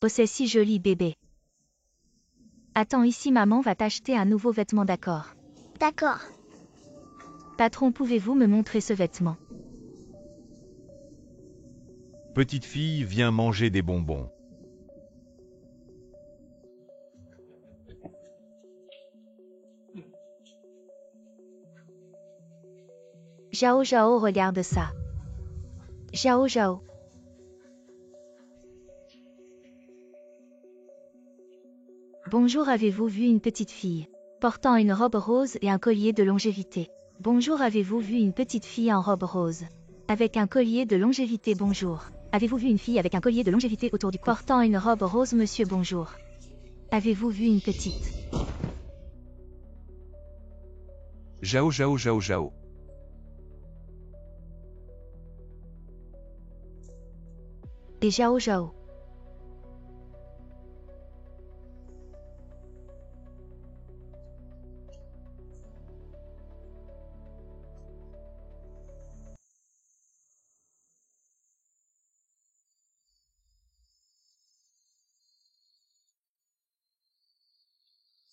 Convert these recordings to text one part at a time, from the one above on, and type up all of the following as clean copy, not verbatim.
Oh, c'est si joli, bébé. Attends, ici, maman va t'acheter un nouveau vêtement, d'accord? D'accord. Patron, pouvez-vous me montrer ce vêtement? Petite fille, viens manger des bonbons. Jao Jao, regarde ça. Jao Jao. Bonjour, avez-vous vu une petite fille portant une robe rose et un collier de longévité? Bonjour, avez-vous vu une petite fille en robe rose avec un collier de longévité? Bonjour. Avez-vous vu une fille avec un collier de longévité autour du cou portant une robe rose? Monsieur, bonjour. Avez-vous vu une petite? Jao Jao Jao Jao. Et Jao Jao.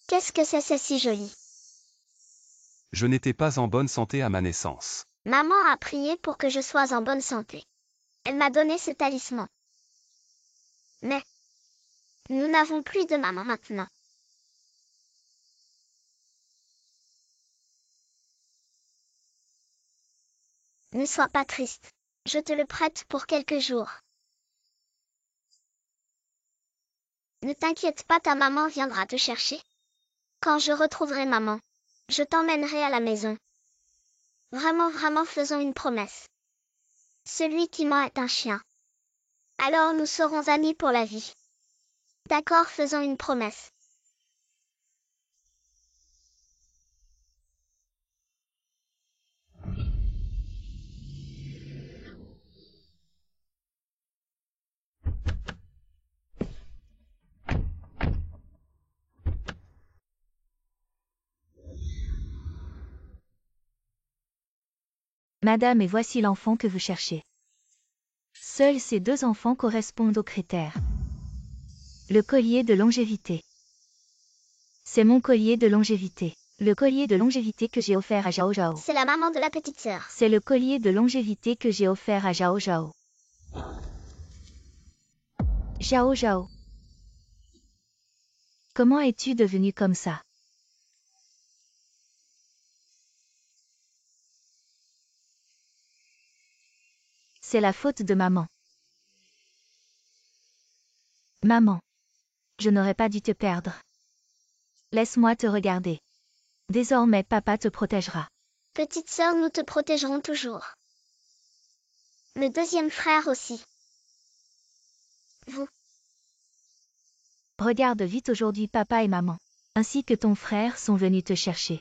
Qu'est-ce que c'est si joli? Je n'étais pas en bonne santé à ma naissance. Maman a prié pour que je sois en bonne santé. Elle m'a donné ce talisman. Mais nous n'avons plus de maman maintenant. Ne sois pas triste. Je te le prête pour quelques jours. Ne t'inquiète pas, ta maman viendra te chercher. Quand je retrouverai maman, je t'emmènerai à la maison. Vraiment, vraiment, faisons une promesse. Celui qui ment est un chien. Alors nous serons amis pour la vie. D'accord, faisons une promesse. Madame, et voici l'enfant que vous cherchez. Seuls ces deux enfants correspondent aux critères. Le collier de longévité. C'est mon collier de longévité. Le collier de longévité que j'ai offert à Jao Jao. C'est la maman de la petite sœur. C'est le collier de longévité que j'ai offert à Jao Jao. Jao Jao. Comment es-tu devenu comme ça? C'est la faute de maman. Maman. Je n'aurais pas dû te perdre. Laisse-moi te regarder. Désormais, papa te protégera. Petite sœur, nous te protégerons toujours. Le deuxième frère aussi. Vous. Regarde vite, aujourd'hui papa et maman, ainsi que ton frère sont venus te chercher.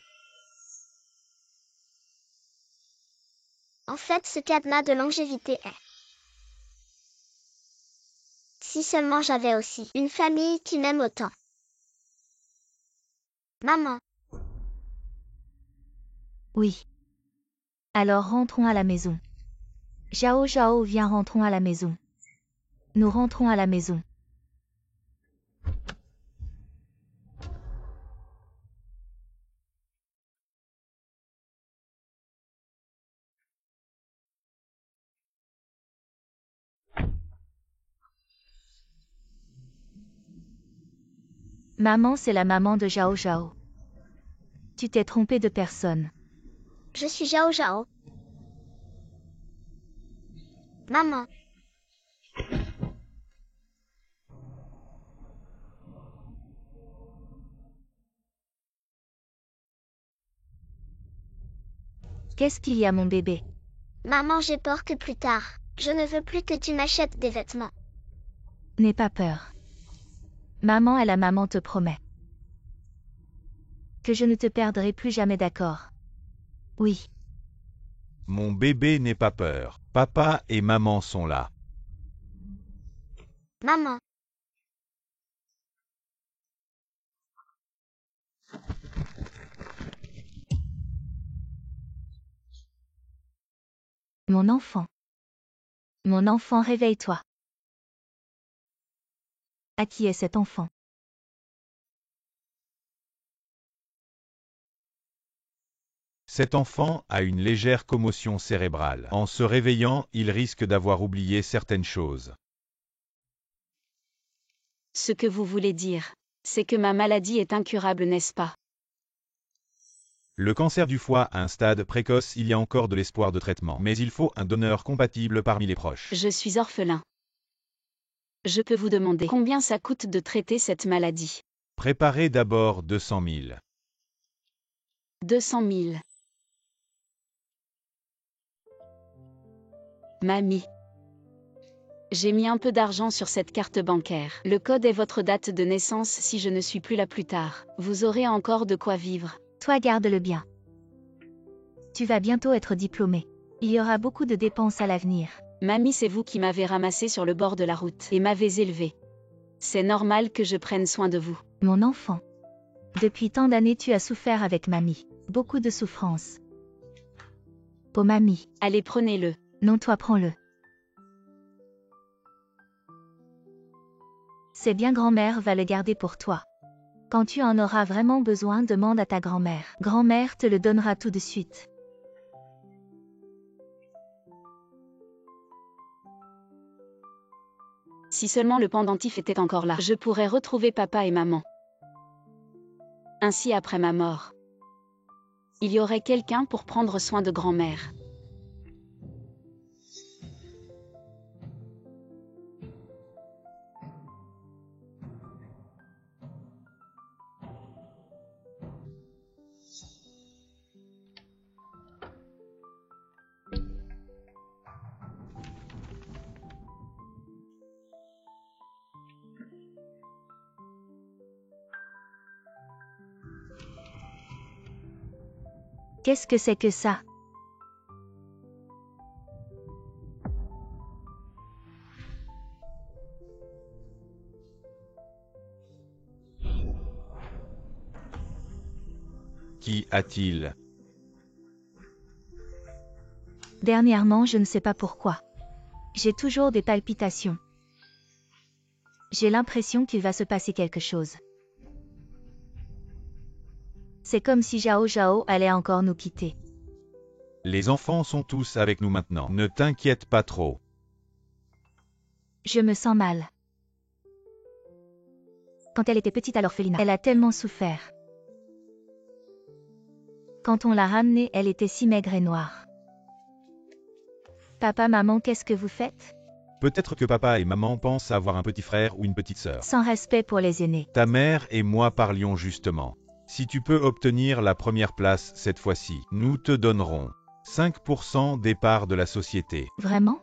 En fait, ce cadenas de longévité est... Si seulement j'avais aussi une famille qui m'aime autant. Maman. Oui. Alors rentrons à la maison. Jao Jao, viens, rentrons à la maison. Nous rentrons à la maison. Maman, c'est la maman de Jao Jao. Tu t'es trompé de personne. Je suis Jao Jao. Maman. Qu'est-ce qu'il y a, mon bébé? Maman, j'ai peur que plus tard, je ne veux plus que tu m'achètes des vêtements. N'aie pas peur. Maman et la maman te promet que je ne te perdrai plus jamais, d'accord? Oui. Mon bébé n'aie pas peur. Papa et maman sont là. Maman. Mon enfant. Mon enfant, réveille-toi. À qui est cet enfant? Cet enfant a une légère commotion cérébrale. En se réveillant, il risque d'avoir oublié certaines choses. Ce que vous voulez dire, c'est que ma maladie est incurable, n'est-ce pas? Le cancer du foie à un stade précoce, il y a encore de l'espoir de traitement, mais il faut un donneur compatible parmi les proches. Je suis orphelin. Je peux vous demander combien ça coûte de traiter cette maladie? Préparez d'abord 200 000. 200 000. Mamie. J'ai mis un peu d'argent sur cette carte bancaire. Le code est votre date de naissance si je ne suis plus là plus tard. Vous aurez encore de quoi vivre. Toi garde-le bien. Tu vas bientôt être diplômé. Il y aura beaucoup de dépenses à l'avenir. Mamie, c'est vous qui m'avez ramassé sur le bord de la route et m'avez élevé. C'est normal que je prenne soin de vous. Mon enfant. Depuis tant d'années tu as souffert avec mamie. Beaucoup de souffrance. Oh mamie. Allez, prenez-le. Non, toi prends-le. C'est bien, grand-mère va le garder pour toi. Quand tu en auras vraiment besoin, demande à ta grand-mère. Grand-mère te le donnera tout de suite. Si seulement le pendentif était encore là, je pourrais retrouver papa et maman. Ainsi, après ma mort, il y aurait quelqu'un pour prendre soin de grand-mère. Qu'est-ce que c'est que ça? Qui a-t-il? Dernièrement, je ne sais pas pourquoi. J'ai toujours des palpitations. J'ai l'impression qu'il va se passer quelque chose. C'est comme si Zhao Zhao allait encore nous quitter. Les enfants sont tous avec nous maintenant. Ne t'inquiète pas trop. Je me sens mal. Quand elle était petite à l'orphelinat, elle a tellement souffert. Quand on l'a ramenée, elle était si maigre et noire. Papa, maman, qu'est-ce que vous faites? Peut-être que papa et maman pensent avoir un petit frère ou une petite sœur. Sans respect pour les aînés. Ta mère et moi parlions justement. Si tu peux obtenir la première place cette fois-ci, nous te donnerons 5% des parts de la société. Vraiment?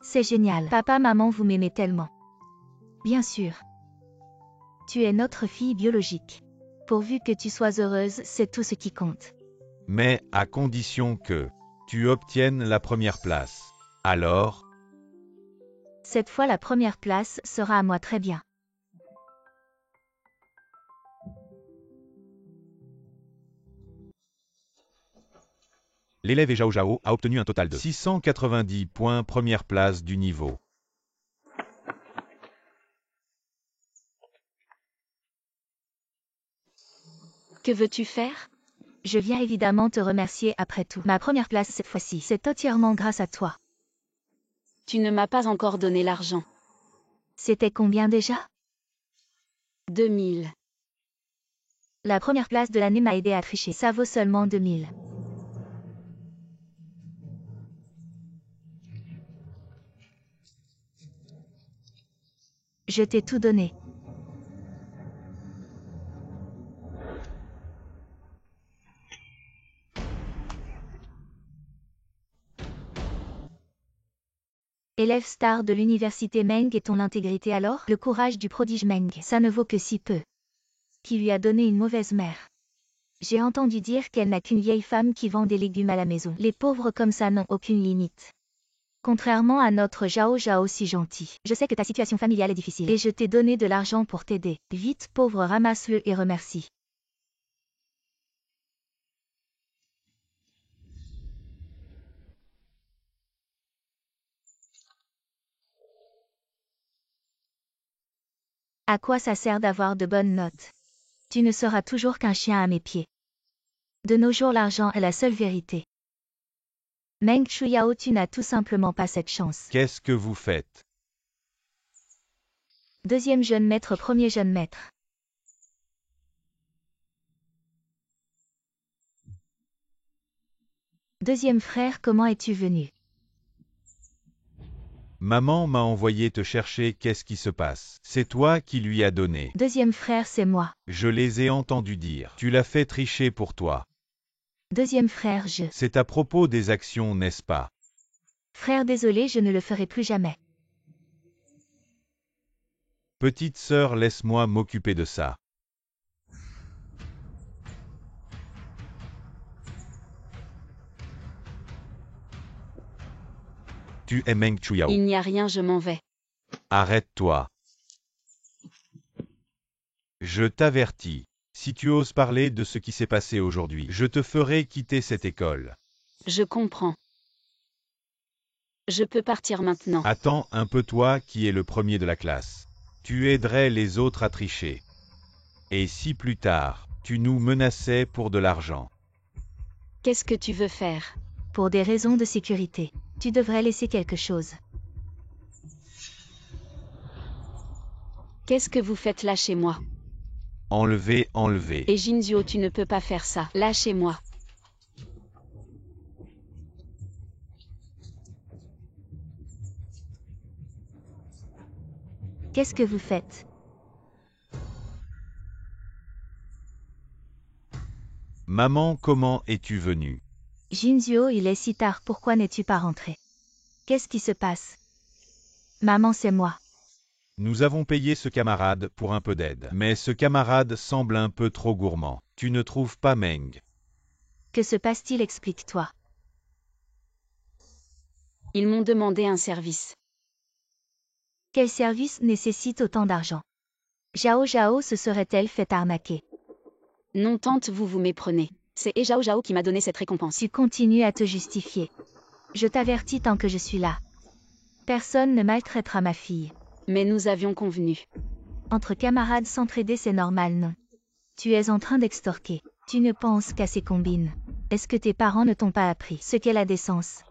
C'est génial. Papa, maman, vous m'aimez tellement. Bien sûr. Tu es notre fille biologique. Pourvu que tu sois heureuse, c'est tout ce qui compte. Mais à condition que tu obtiennes la première place. Alors, Cette fois, la première place sera à moi, très bien. l'élève Zhao Zhao a obtenu un total de 690 points, première place du niveau. Que veux-tu faire? Je viens évidemment te remercier après tout. Ma première place cette fois-ci, c'est entièrement grâce à toi. Tu ne m'as pas encore donné l'argent. C'était combien déjà? 2000. La première place de l'année m'a aidé à tricher. Ça vaut seulement 2000. Je t'ai tout donné. Élève star de l'université Meng et ton intégrité alors? Le courage du prodige Meng, ça ne vaut que si peu. Qui lui a donné une mauvaise mère? J'ai entendu dire qu'elle n'a qu'une vieille femme qui vend des légumes à la maison. Les pauvres comme ça n'ont aucune limite. Contrairement à notre Zhao Zhao si gentil. Je sais que ta situation familiale est difficile. Et je t'ai donné de l'argent pour t'aider. Vite, pauvre, ramasse-le et remercie. À quoi ça sert d'avoir de bonnes notes? Tu ne seras toujours qu'un chien à mes pieds. De nos jours, l'argent est la seule vérité. Meng Chuyao, tu n'as tout simplement pas cette chance. Qu'est-ce que vous faites? Deuxième jeune maître, premier jeune maître. Deuxième frère, comment es-tu venu? Maman m'a envoyé te chercher, qu'est-ce qui se passe? C'est toi qui lui as donné. Deuxième frère, c'est moi. Je les ai entendus dire. Tu l'as fait tricher pour toi. Deuxième frère, C'est à propos des actions, n'est-ce pas? Frère, désolé, je ne le ferai plus jamais. Petite sœur, laisse-moi m'occuper de ça. Tu es Meng Chuyao. Il n'y a rien, je m'en vais. Arrête-toi. Je t'avertis. Si tu oses parler de ce qui s'est passé aujourd'hui, je te ferai quitter cette école. Je comprends. Je peux partir maintenant. Attends un peu, toi qui es le premier de la classe. Tu aiderais les autres à tricher. Et si plus tard, tu nous menaçais pour de l'argent? Qu'est-ce que tu veux faire? Pour des raisons de sécurité, tu devrais laisser quelque chose. Qu'est-ce que vous faites là chez moi? Enlever, enlever. Et Jinzio, tu ne peux pas faire ça. Lâchez-moi. Qu'est-ce que vous faites? Maman, comment es-tu venue? Jinzio, il est si tard, pourquoi n'es-tu pas rentré? Qu'est-ce qui se passe? Maman, c'est moi. Nous avons payé ce camarade pour un peu d'aide. Mais ce camarade semble un peu trop gourmand. Tu ne trouves pas, Meng? Que se passe-t-il? Explique-toi. Ils m'ont demandé un service. Quel service nécessite autant d'argent? Zhao Zhao se serait-elle fait arnaquer? Non, tante, vous vous méprenez. C'est Zhao Zhao qui m'a donné cette récompense. Tu continues à te justifier. Je t'avertis tant que je suis là. Personne ne maltraitera ma fille. Mais nous avions convenu. Entre camarades s'entraider, c'est normal, non? Tu es en train d'extorquer. Tu ne penses qu'à ces combines. Est-ce que tes parents ne t'ont pas appris ce qu'est la décence?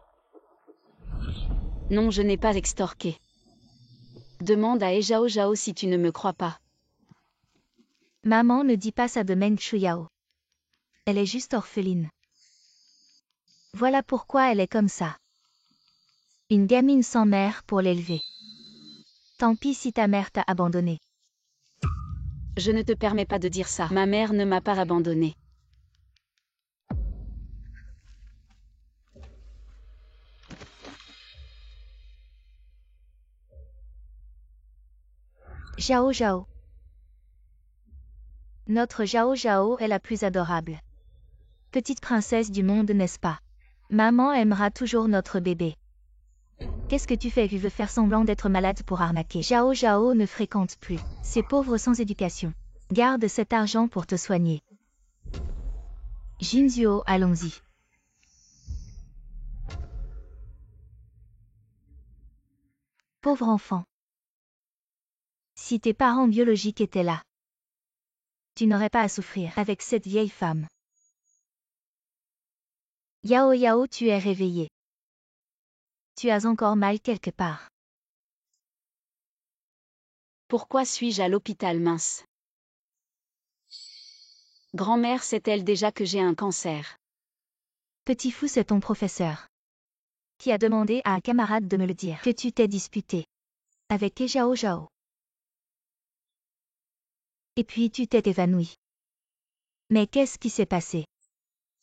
Non, je n'ai pas extorqué. Demande à Zhao Zhao si tu ne me crois pas. Maman ne dit pas ça de Meng Chuyao. Elle est juste orpheline. Voilà pourquoi elle est comme ça. Une gamine sans mère pour l'élever. Tant pis si ta mère t'a abandonné. Je ne te permets pas de dire ça. Ma mère ne m'a pas abandonnée. Zhao Zhao. Notre Zhao Zhao est la plus adorable. Petite princesse du monde, n'est-ce pas? Maman aimera toujours notre bébé. Qu'est-ce que tu fais? Tu veux faire semblant d'être malade pour arnaquer. Zhao Zhao ne fréquente plus ces pauvres sans éducation. Garde cet argent pour te soigner. Jinzio, allons-y. Pauvre enfant. Si tes parents biologiques étaient là, tu n'aurais pas à souffrir avec cette vieille femme. Yao Yao, tu es réveillé. Tu as encore mal quelque part. Pourquoi suis-je à l'hôpital, mince? Grand-mère sait-elle déjà que j'ai un cancer? Petit fou, c'est ton professeur qui a demandé à un camarade de me le dire que tu t'es disputé avec Zhao Zhao. Et puis tu t'es évanoui. Mais qu'est-ce qui s'est passé?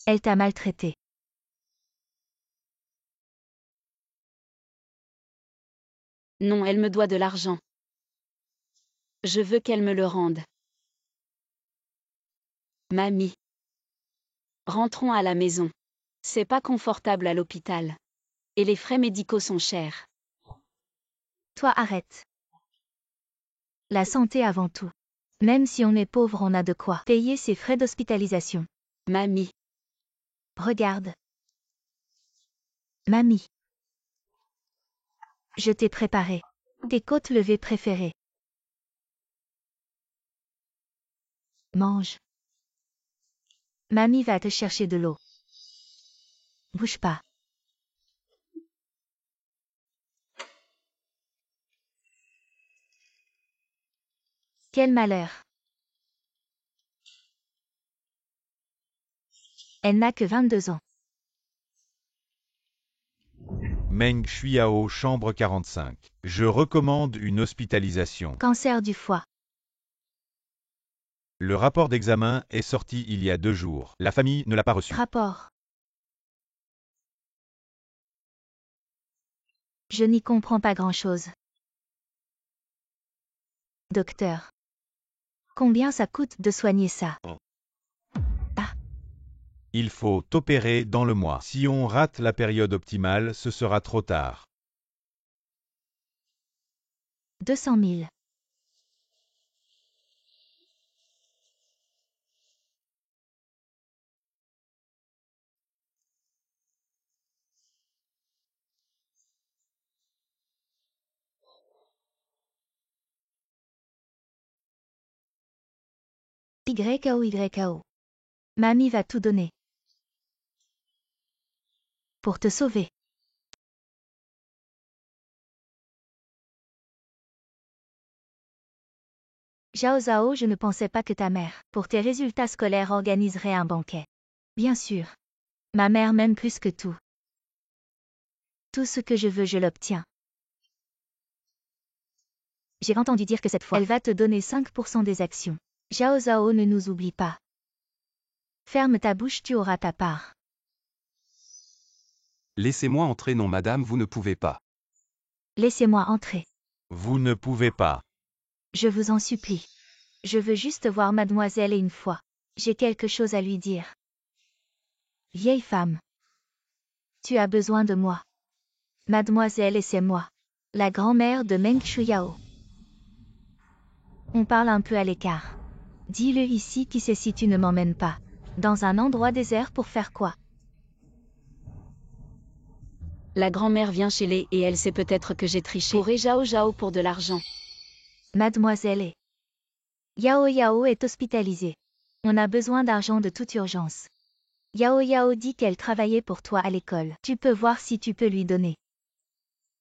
Elle t'a maltraité. Non, elle me doit de l'argent. Je veux qu'elle me le rende. Mamie. Rentrons à la maison. C'est pas confortable à l'hôpital. Et les frais médicaux sont chers. Toi, arrête. La santé avant tout. Même si on est pauvre, on a de quoi payer ses frais d'hospitalisation. Mamie. Regarde. Mamie. Je t'ai préparé tes côtes levées préférées. Mange. Mamie va te chercher de l'eau. Bouge pas. Quel malheur. Elle n'a que 22 ans. Meng Shuiao, chambre 45. Je recommande une hospitalisation. Cancer du foie. Le rapport d'examen est sorti il y a 2 jours. La famille ne l'a pas reçu. Rapport. Je n'y comprends pas grand-chose. Docteur. Combien ça coûte de soigner ça? Il faut opérer dans le mois. Si on rate la période optimale, ce sera trop tard. 200 000. YKO. Mamie va tout donner. Pour te sauver. Zhao Zhao, je ne pensais pas que ta mère, pour tes résultats scolaires, organiserait un banquet. Bien sûr. Ma mère m'aime plus que tout. Tout ce que je veux, je l'obtiens. J'ai entendu dire que cette fois, elle va te donner 5% des actions. Zhao Zhao, ne nous oublie pas. Ferme ta bouche, tu auras ta part. Laissez-moi entrer. Non madame, vous ne pouvez pas. Laissez-moi entrer. Vous ne pouvez pas. Je vous en supplie. Je veux juste voir mademoiselle une fois. J'ai quelque chose à lui dire. Vieille femme. Tu as besoin de moi. Mademoiselle et c'est moi. La grand-mère de Meng Shuiao. On parle un peu à l'écart. Dis-le ici, qui sait si tu ne m'emmènes pas. Dans un endroit désert pour faire quoi? La grand-mère vient chez les et elle sait peut-être que j'ai triché. Pour Zhao Zhao pour de l'argent. Mademoiselle est. Yao Yao est hospitalisée. On a besoin d'argent de toute urgence. Yao Yao dit qu'elle travaillait pour toi à l'école. Tu peux voir si tu peux lui donner.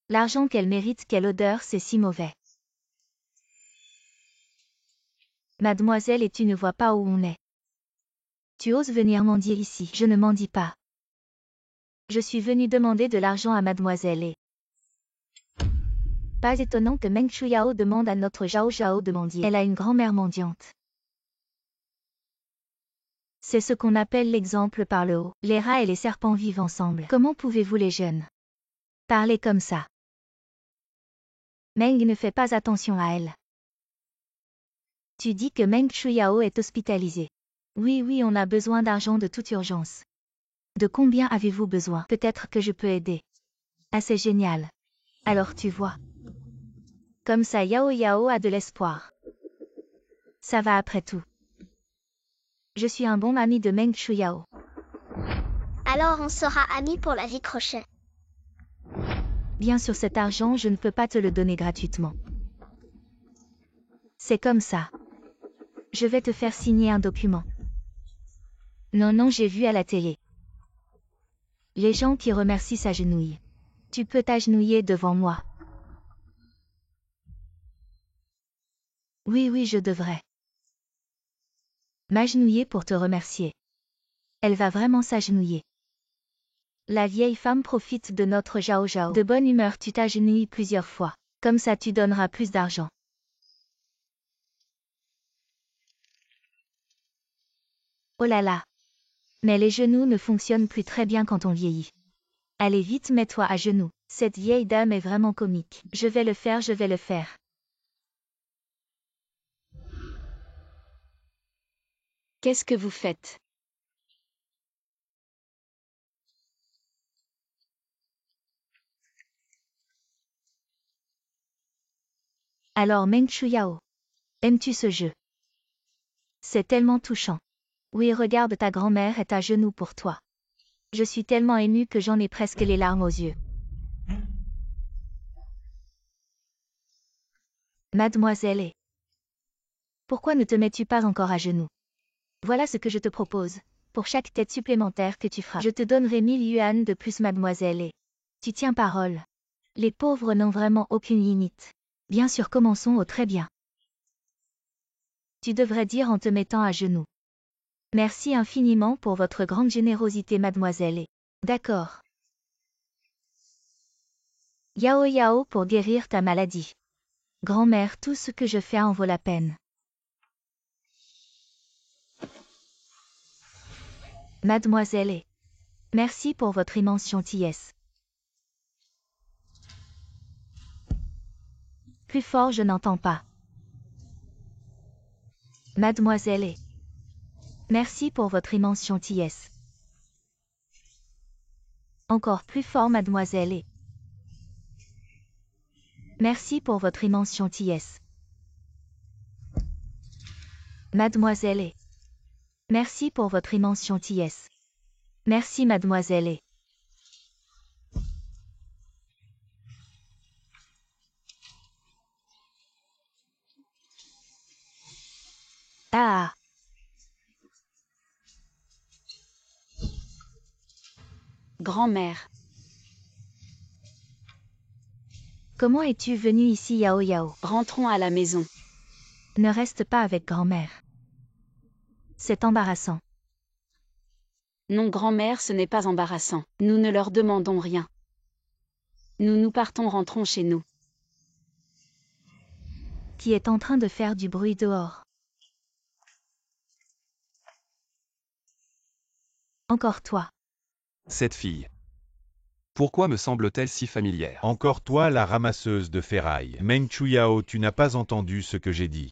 L'argent qu'elle mérite, quelle odeur, c'est si mauvais. Mademoiselle, et tu ne vois pas où on est. Tu oses venir mendier ici? Je ne mendie pas. Je suis venue demander de l'argent à mademoiselle et... Pas étonnant que Meng Shuiao demande à notre Zhao Zhao de mendier. Elle a une grand-mère mendiante. C'est ce qu'on appelle l'exemple par le haut. Les rats et les serpents vivent ensemble. Comment pouvez-vous les jeunes parler comme ça? Meng ne fait pas attention à elle. Tu dis que Meng Shuiao est hospitalisée. Oui, on a besoin d'argent de toute urgence. De combien avez-vous besoin? Peut-être que je peux aider. Ah, c'est génial. Alors tu vois. Comme ça, Yao Yao a de l'espoir. Ça va après tout. Je suis un bon ami de Meng Shuiao. Alors on sera amis pour la vie crochet. Bien sûr, cet argent, je ne peux pas te le donner gratuitement. C'est comme ça. Je vais te faire signer un document. Non, j'ai vu à la télé. Les gens qui remercient s'agenouillent. Tu peux t'agenouiller devant moi. Oui, je devrais m'agenouiller pour te remercier. Elle va vraiment s'agenouiller. La vieille femme profite de notre Zhao Zhao. De bonne humeur, tu t'agenouilles plusieurs fois. Comme ça, tu donneras plus d'argent. Oh là là. Mais les genoux ne fonctionnent plus très bien quand on vieillit. Allez vite, mets-toi à genoux. Cette vieille dame est vraiment comique. Je vais le faire. Qu'est-ce que vous faites? Alors Meng Shuiao. Aimes-tu ce jeu? C'est tellement touchant. Oui, regarde, ta grand-mère est à genoux pour toi. Je suis tellement émue que j'en ai presque les larmes aux yeux. Mademoiselle est. Pourquoi ne te mets-tu pas encore à genoux? Voilà ce que je te propose. Pour chaque tête supplémentaire que tu feras, je te donnerai 1000 yuan de plus, mademoiselle, et... Tu tiens parole. Les pauvres n'ont vraiment aucune limite. Bien sûr, commençons au très bien. Tu devrais dire en te mettant à genoux. Merci infiniment pour votre grande générosité, mademoiselle, et... D'accord. Yao Yao pour guérir ta maladie. Grand-mère, tout ce que je fais en vaut la peine. Mademoiselle, et... Merci pour votre immense gentillesse. Plus fort, je n'entends pas. Mademoiselle, et... Merci pour votre immense gentillesse. Encore plus fort, mademoiselle, et... Merci pour votre immense gentillesse. Mademoiselle, et... Merci pour votre immense gentillesse. Merci, mademoiselle, et... Ah. Grand-mère. Comment es-tu venu ici, Yao Yao? Rentrons à la maison. Ne reste pas avec grand-mère. C'est embarrassant. Non, grand-mère, ce n'est pas embarrassant. Nous ne leur demandons rien. Nous partons, rentrons chez nous. Qui est en train de faire du bruit dehors? Encore toi. Cette fille. Pourquoi me semble-t-elle si familière? Encore toi, la ramasseuse de ferraille. Meng Chuyao, tu n'as pas entendu ce que j'ai dit.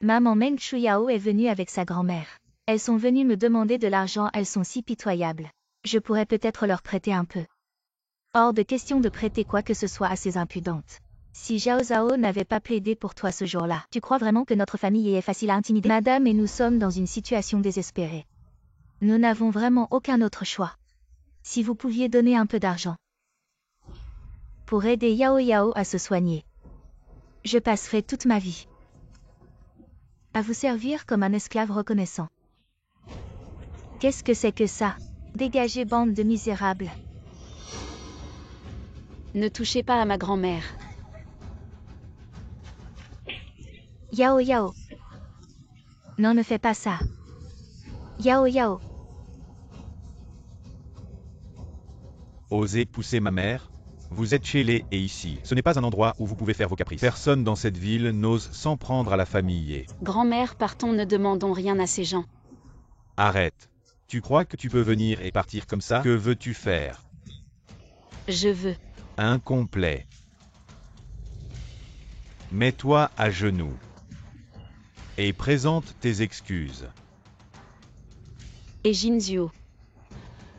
Maman Meng Chuyao est venue avec sa grand-mère. Elles sont venues me demander de l'argent, elles sont si pitoyables. Je pourrais peut-être leur prêter un peu. Hors de question de prêter quoi que ce soit à ces impudentes. Si Zhao Zhao n'avait pas plaidé pour toi ce jour-là, tu crois vraiment que notre famille est facile à intimider? Madame, et nous sommes dans une situation désespérée. Nous n'avons vraiment aucun autre choix. Si vous pouviez donner un peu d'argent pour aider Yao Yao à se soigner, je passerai toute ma vie à vous servir comme un esclave reconnaissant. Qu'est-ce que c'est que ça? Dégagez, bande de misérables. Ne touchez pas à ma grand-mère. Yao Yao. Non, ne fais pas ça. Yao Yao. Osez pousser ma mère? Vous êtes chez les et ici. Ce n'est pas un endroit où vous pouvez faire vos caprices. Personne dans cette ville n'ose s'en prendre à la famille et... Grand-mère, partons, ne demandons rien à ces gens. Arrête. Tu crois que tu peux venir et partir comme ça? Que veux-tu faire? Je veux. Incomplet. Mets-toi à genoux. Et présente tes excuses. Et Jinzhuo.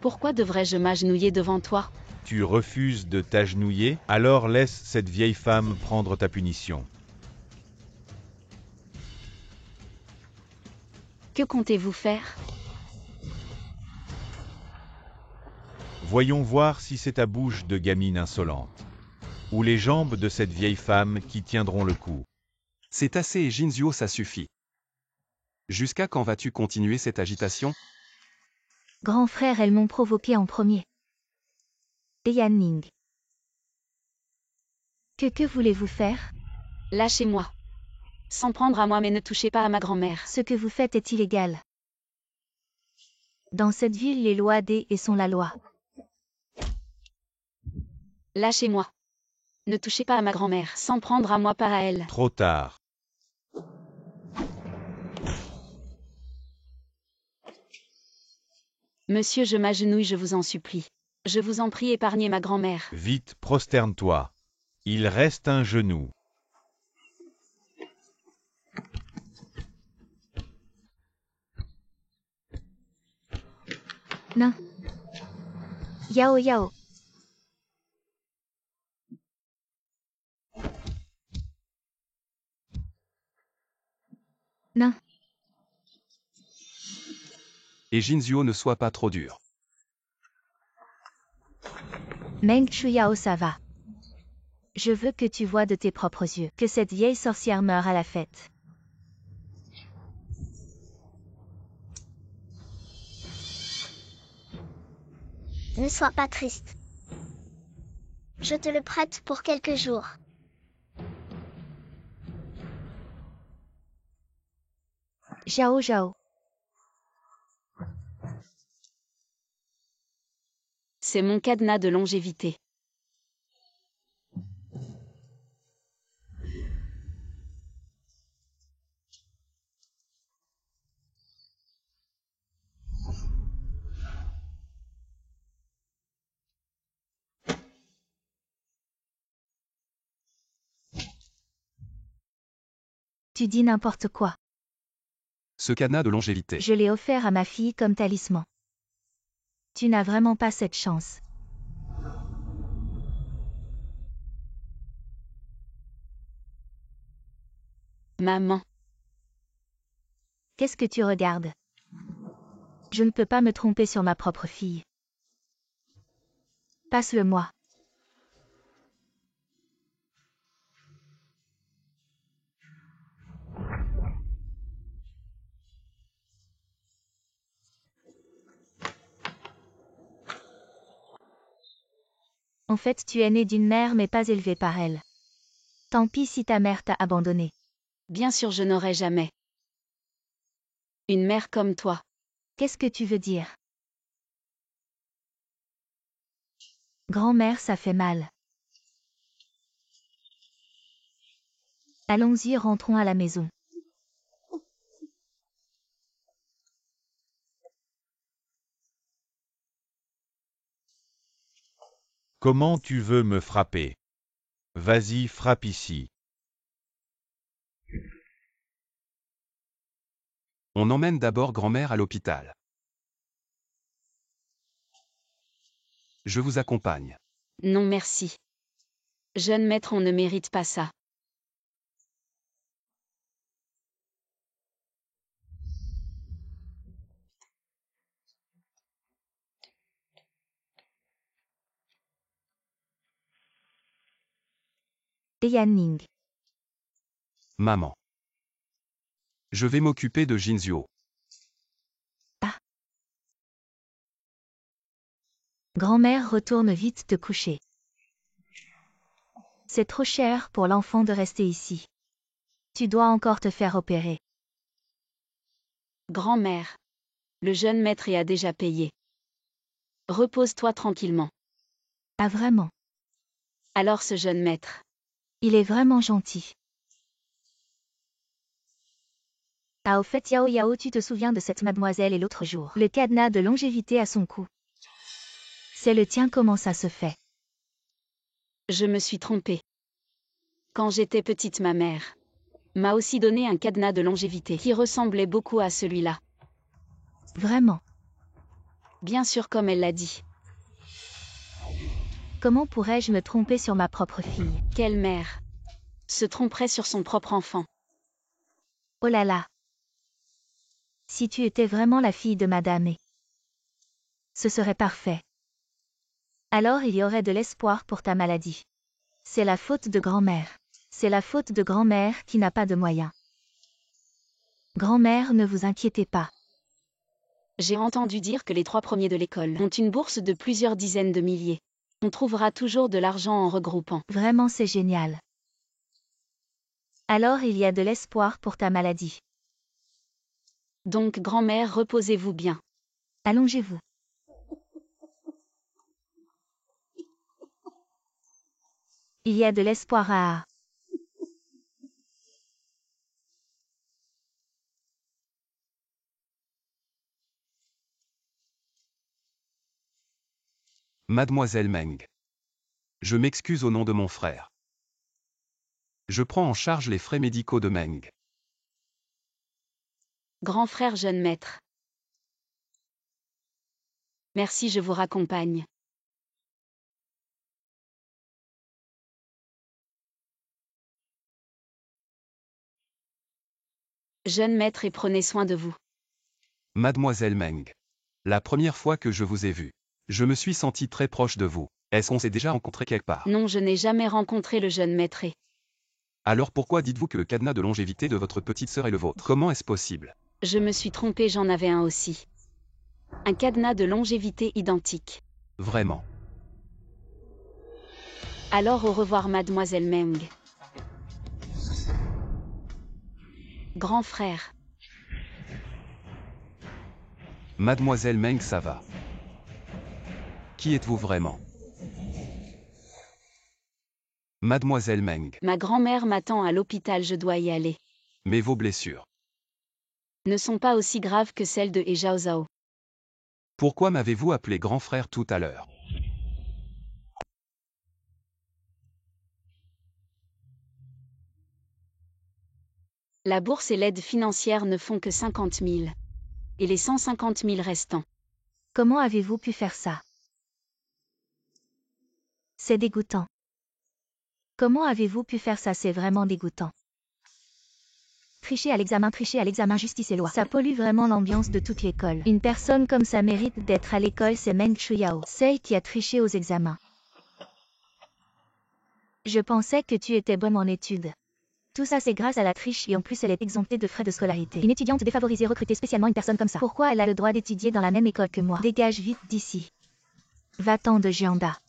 Pourquoi devrais-je m'agenouiller devant toi? Tu refuses de t'agenouiller? Alors laisse cette vieille femme prendre ta punition. Que comptez-vous faire? Voyons voir si c'est ta bouche de gamine insolente. Ou les jambes de cette vieille femme qui tiendront le coup. C'est assez et Jinzhuo, ça suffit. Jusqu'à quand vas-tu continuer cette agitation? Grand frère, elles m'ont provoqué en premier. Et Yanning. Que voulez-vous faire? Lâchez-moi. S'en prendre à moi, mais ne touchez pas à ma grand-mère. Ce que vous faites est illégal. Dans cette ville, les lois des et sont la loi. Lâchez-moi. Ne touchez pas à ma grand-mère. S'en prendre à moi, pas à elle. Trop tard. Monsieur, je m'agenouille, je vous en supplie. Je vous en prie, épargnez ma grand-mère. Vite, prosterne-toi. Il reste un genou. Non. Yao Yao. Non. Et Jinzhuo, ne sois pas trop dur. Meng Chuyao, ça va. Je veux que tu vois de tes propres yeux que cette vieille sorcière meurt à la fête. Ne sois pas triste. Je te le prête pour quelques jours. Zhao Zhao. C'est mon cadenas de longévité. Tu dis n'importe quoi. Ce cadenas de longévité. Je l'ai offert à ma fille comme talisman. Tu n'as vraiment pas cette chance. Maman. Qu'est-ce que tu regardes? Je ne peux pas me tromper sur ma propre fille. Passe-le-moi. En fait, tu es né d'une mère mais pas élevé par elle. Tant pis si ta mère t'a abandonné. Bien sûr, je n'aurai jamais une mère comme toi. Qu'est-ce que tu veux dire? Grand-mère, ça fait mal. Allons-y, rentrons à la maison. Comment tu veux me frapper? Vas-y, frappe ici. On emmène d'abord grand-mère à l'hôpital. Je vous accompagne. Non merci. Jeune maître, on ne mérite pas ça. Yanning. Maman. Je vais m'occuper de Jinzhuo. Grand-mère, retourne vite te coucher. C'est trop cher pour l'enfant de rester ici. Tu dois encore te faire opérer. Grand-mère. Le jeune maître y a déjà payé. Repose-toi tranquillement. Ah vraiment? Alors ce jeune maître. Il est vraiment gentil. Ah au fait Yao Yao, tu te souviens de cette mademoiselle et l'autre jour? Le cadenas de longévité à son cou. C'est le tien, comment ça se fait? Je me suis trompée. Quand j'étais petite, ma mère m'a aussi donné un cadenas de longévité qui ressemblait beaucoup à celui-là. Vraiment? Bien sûr, comme elle l'a dit. Comment pourrais-je me tromper sur ma propre fille? Quelle mère se tromperait sur son propre enfant? Oh là là! Si tu étais vraiment la fille de Madame E, ce serait parfait. Alors il y aurait de l'espoir pour ta maladie. C'est la faute de grand-mère. C'est la faute de grand-mère qui n'a pas de moyens. Grand-mère, ne vous inquiétez pas. J'ai entendu dire que les 3 premiers de l'école ont une bourse de plusieurs dizaines de milliers. On trouvera toujours de l'argent en regroupant. Vraiment, c'est génial. Alors il y a de l'espoir pour ta maladie. Donc grand-mère, reposez-vous bien. Allongez-vous. Il y a de l'espoir à... Mademoiselle Meng. Je m'excuse au nom de mon frère. Je prends en charge les frais médicaux de Meng. Grand frère, jeune maître. Merci, je vous raccompagne. Jeune maître, et prenez soin de vous. Mademoiselle Meng. La première fois que je vous ai vue, je me suis senti très proche de vous. Est-ce qu'on s'est déjà rencontré quelque part? Non, je n'ai jamais rencontré le jeune maître. Alors pourquoi dites-vous que le cadenas de longévité de votre petite sœur est le vôtre? Comment est-ce possible? Je me suis trompée, j'en avais un aussi. Un cadenas de longévité identique. Vraiment. Alors au revoir mademoiselle Meng. Grand frère. Mademoiselle Meng, ça va. Qui êtes-vous vraiment? Mademoiselle Meng. Ma grand-mère m'attend à l'hôpital, je dois y aller. Mais vos blessures. Ne sont pas aussi graves que celles de Zhao Zhao. Pourquoi m'avez-vous appelé grand frère tout à l'heure? La bourse et l'aide financière ne font que 50 000. Et les 150 000 restants. Comment avez-vous pu faire ça? C'est dégoûtant. Comment avez-vous pu faire ça? C'est vraiment dégoûtant. Tricher à l'examen, justice et loi. Ça pollue vraiment l'ambiance de toute l'école. Une personne comme ça mérite d'être à l'école, c'est Meng Chuyao, celle qui a triché aux examens. Je pensais que tu étais bonne en études. Tout ça c'est grâce à la triche et en plus elle est exemptée de frais de scolarité. Une étudiante défavorisée recrutée spécialement une personne comme ça. Pourquoi elle a le droit d'étudier dans la même école que moi? Dégage vite d'ici. Va-t'en de Jianda.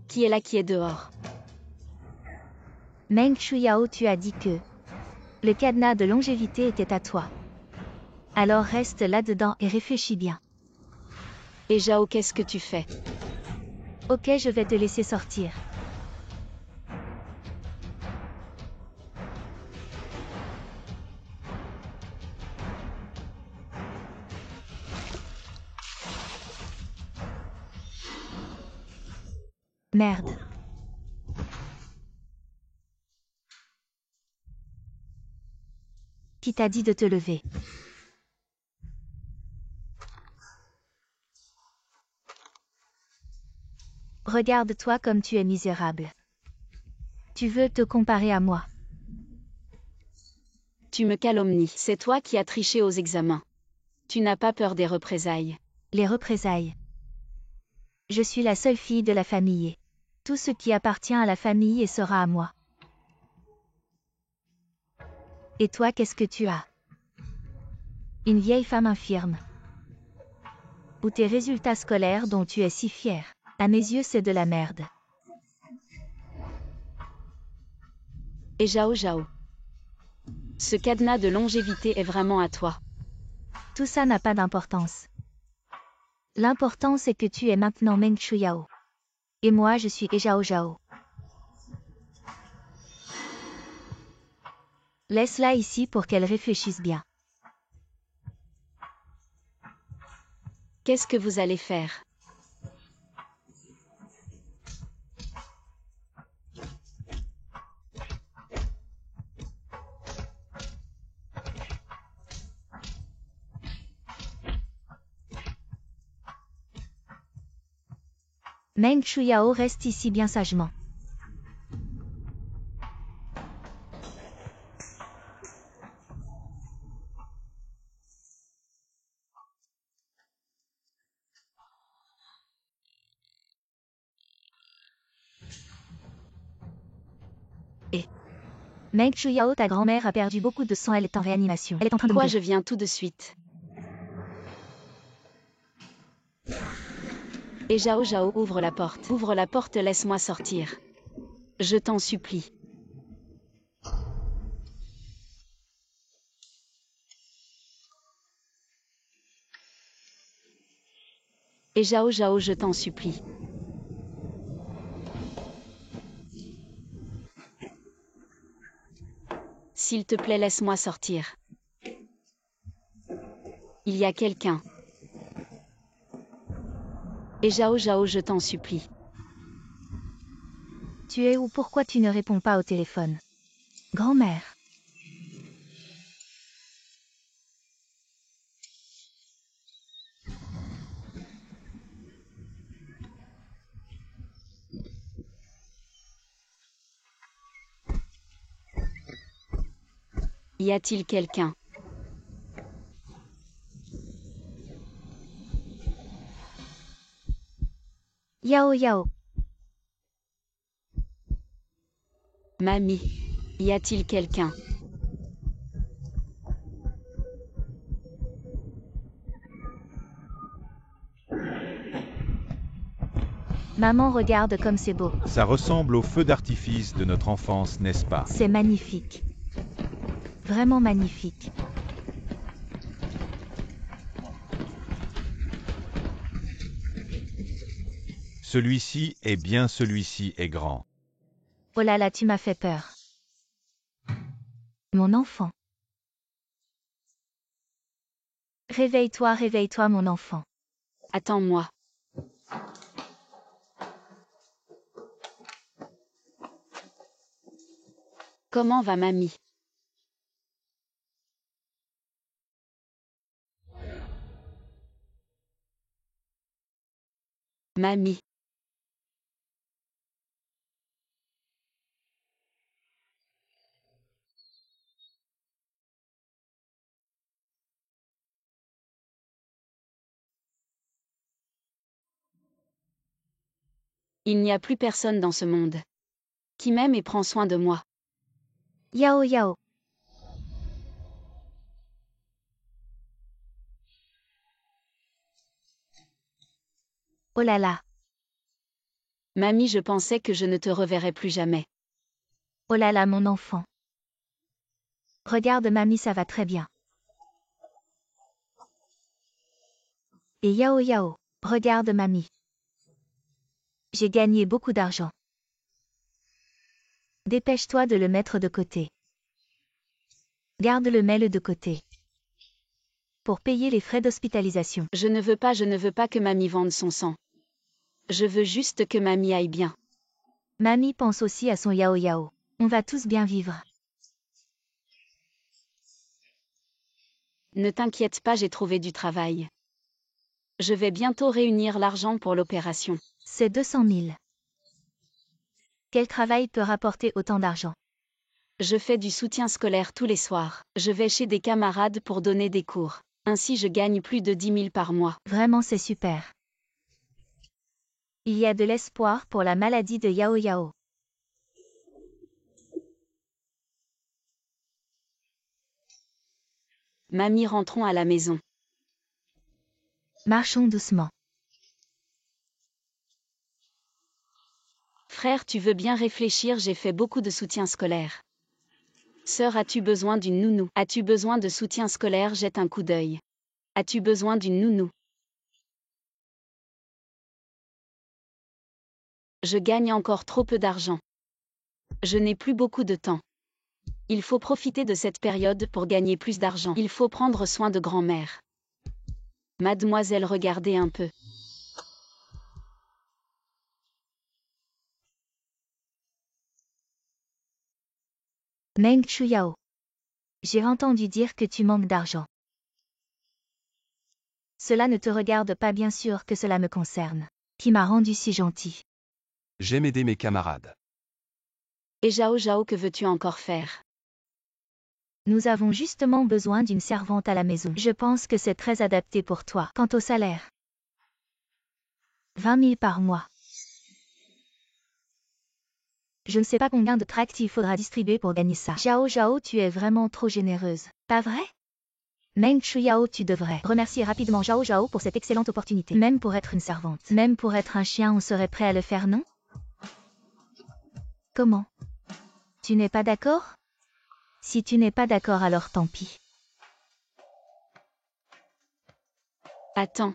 Qui est là, qui est dehors? Meng Chuyao, tu as dit que le cadenas de longévité était à toi. Alors reste là-dedans et réfléchis bien. Et Zhao, qu'est-ce que tu fais? Ok, je vais te laisser sortir. Merde. Qui t'a dit de te lever? Regarde-toi comme tu es misérable. Tu veux te comparer à moi? Tu me calomnies. C'est toi qui as triché aux examens. Tu n'as pas peur des représailles. Les représailles. Je suis la seule fille de la famille. Tout ce qui appartient à la famille sera à moi. Et toi, qu'est-ce que tu as? Une vieille femme infirme. Ou tes résultats scolaires dont tu es si fier. À mes yeux, c'est de la merde. Et Zhao Zhao. Ce cadenas de longévité est vraiment à toi. Tout ça n'a pas d'importance. L'important c'est que tu es maintenant Meng Chuyao. Et moi je suis Zhao Zhao. Laisse-la ici pour qu'elle réfléchisse bien. Qu'est-ce que vous allez faire? Meng Chuyao reste ici bien sagement. Meng Chuyao, ta grand-mère a perdu beaucoup de sang, elle est en réanimation. Elle est en train de Quoi, mourir. je viens tout de suite. Et Zhao Zhao, ouvre la porte. Ouvre la porte, laisse-moi sortir. Je t'en supplie. Et Zhao Zhao, je t'en supplie. S'il te plaît, laisse-moi sortir. Il y a quelqu'un. Et Zhao Zhao, je t'en supplie. Tu es où? Pourquoi tu ne réponds pas au téléphone? Grand-mère. Y a-t-il quelqu'un? Yao Yao. Mamie. Y a-t-il quelqu'un? Maman, regarde comme c'est beau. Ça ressemble au feu d'artifice de notre enfance, n'est-ce pas? C'est magnifique. Vraiment magnifique. Celui-ci est grand. Oh là là, tu m'as fait peur. Mon enfant. Réveille-toi, réveille-toi, mon enfant. Attends-moi. Comment va mamie? Mamie. Il n'y a plus personne dans ce monde qui m'aime et prend soin de moi. Yao Yao. Oh là là. Mamie, je pensais que je ne te reverrais plus jamais. Oh là là, mon enfant. Regarde mamie, ça va très bien. Et Yao Yao, regarde mamie. J'ai gagné beaucoup d'argent. Dépêche-toi de le mettre de côté. Garde-le, mets-le de côté. Pour payer les frais d'hospitalisation. Je ne veux pas que mamie vende son sang. Je veux juste que mamie aille bien. Mamie pense aussi à son Yao Yao. On va tous bien vivre. Ne t'inquiète pas, j'ai trouvé du travail. Je vais bientôt réunir l'argent pour l'opération. C'est 200 000. Quel travail peut rapporter autant d'argent? Je fais du soutien scolaire tous les soirs. Je vais chez des camarades pour donner des cours. Ainsi je gagne plus de 10 000 par mois. Vraiment, c'est super. Il y a de l'espoir pour la maladie de Yao Yao. Mamie, rentrons à la maison. Marchons doucement. Frère, tu veux bien réfléchir, j'ai fait beaucoup de soutien scolaire. Sœur, as-tu besoin d'une nounou? As-tu besoin de soutien scolaire? Jette un coup d'œil. As-tu besoin d'une nounou? Je gagne encore trop peu d'argent. Je n'ai plus beaucoup de temps. Il faut profiter de cette période pour gagner plus d'argent. Il faut prendre soin de grand-mère. Mademoiselle, regardez un peu. Meng Shuyao. J'ai entendu dire que tu manques d'argent. Cela ne te regarde pas, bien sûr que cela me concerne. Qui m'a rendu si gentil? J'aime aider mes camarades. Et Zhao Zhao, que veux-tu encore faire? Nous avons justement besoin d'une servante à la maison. Je pense que c'est très adapté pour toi. Quant au salaire, 20 000 par mois. Je ne sais pas combien de tracts il faudra distribuer pour gagner ça. Zhao Zhao, tu es vraiment trop généreuse. Pas vrai? Meng Shuyao, tu devrais remercier rapidement Zhao Zhao pour cette excellente opportunité. Même pour être une servante, même pour être un chien, on serait prêt à le faire, non? Comment? Tu n'es pas d'accord? Si tu n'es pas d'accord, alors tant pis. Attends.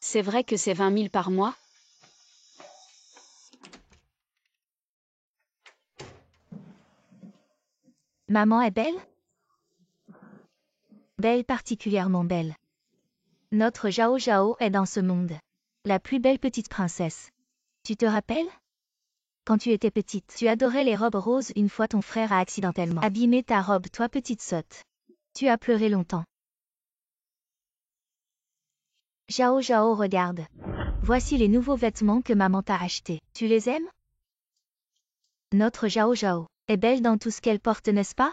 C'est vrai que c'est 20 000 par mois? Maman est belle? Belle, particulièrement belle. Notre Zhao Zhao est dans ce monde. La plus belle petite princesse. Tu te rappelles? Quand tu étais petite, tu adorais les robes roses. Une fois ton frère a accidentellement abîmé ta robe, toi petite sotte. Tu as pleuré longtemps. Zhao Zhao, regarde. Voici les nouveaux vêtements que maman t'a achetés. Tu les aimes? Notre Zhao Zhao est belle dans tout ce qu'elle porte, n'est-ce pas?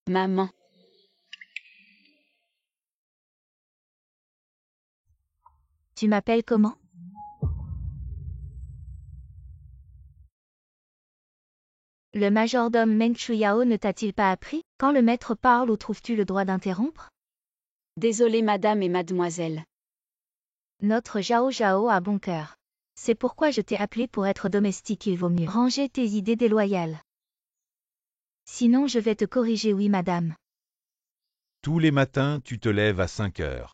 Maman. Tu m'appelles comment? Le majordome Meng Shuyao ne t'a-t-il pas appris? Quand le maître parle, où trouves-tu le droit d'interrompre? Désolée madame et mademoiselle. Notre Zhao Zhao a bon cœur. C'est pourquoi je t'ai appelé pour être domestique, il vaut mieux ranger tes idées déloyales. Sinon je vais te corriger, oui madame. Tous les matins, tu te lèves à 5 heures.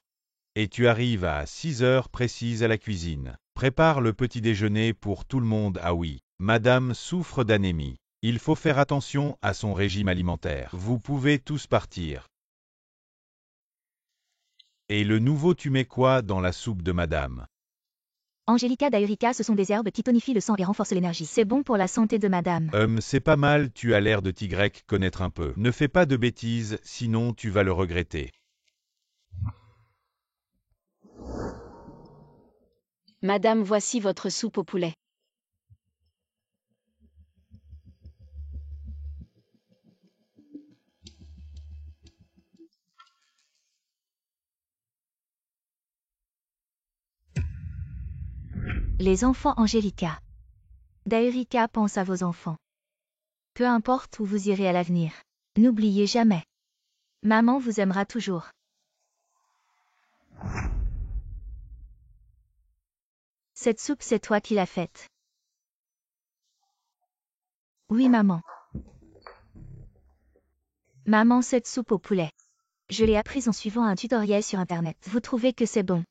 Et tu arrives à 6 heures précises à la cuisine. Prépare le petit déjeuner pour tout le monde. Ah oui, madame souffre d'anémie. Il faut faire attention à son régime alimentaire. Vous pouvez tous partir. Et le nouveau, tu mets quoi dans la soupe de madame? Angelica d'Aurica, ce sont des herbes qui tonifient le sang et renforcent l'énergie. C'est bon pour la santé de madame. C'est pas mal, tu as l'air de Tigrec connaître un peu. Ne fais pas de bêtises, sinon tu vas le regretter. Madame, voici votre soupe au poulet. Les enfants Angelica. D'Aurica pense à vos enfants. Peu importe où vous irez à l'avenir. N'oubliez jamais. Maman vous aimera toujours. Cette soupe, c'est toi qui l'as faite. Oui, maman. Maman, cette soupe au poulet. Je l'ai apprise en suivant un tutoriel sur Internet. Vous trouvez que c'est bon?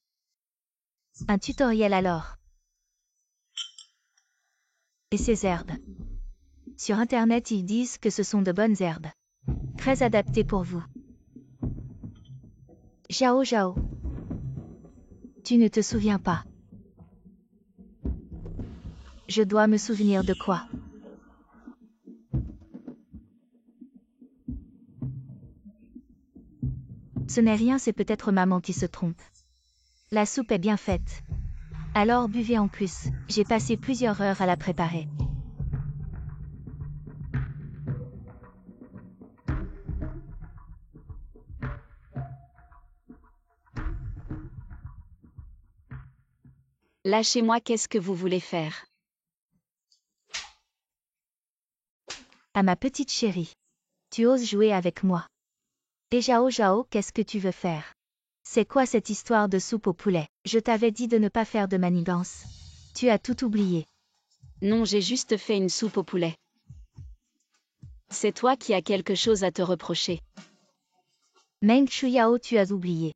Un tutoriel alors. Et ces herbes? Sur Internet, ils disent que ce sont de bonnes herbes. Très adaptées pour vous. Zhao Zhao. Tu ne te souviens pas? Je dois me souvenir de quoi? Ce n'est rien, c'est peut-être maman qui se trompe. La soupe est bien faite. Alors buvez en plus, j'ai passé plusieurs heures à la préparer. Lâchez-moi, qu'est-ce que vous voulez faire? À ma petite chérie. Tu oses jouer avec moi. Et Zhao Zhao, qu'est-ce que tu veux faire? C'est quoi cette histoire de soupe au poulet? Je t'avais dit de ne pas faire de manigance. Tu as tout oublié. Non, j'ai juste fait une soupe au poulet. C'est toi qui as quelque chose à te reprocher. Meng Shuyao, tu as oublié.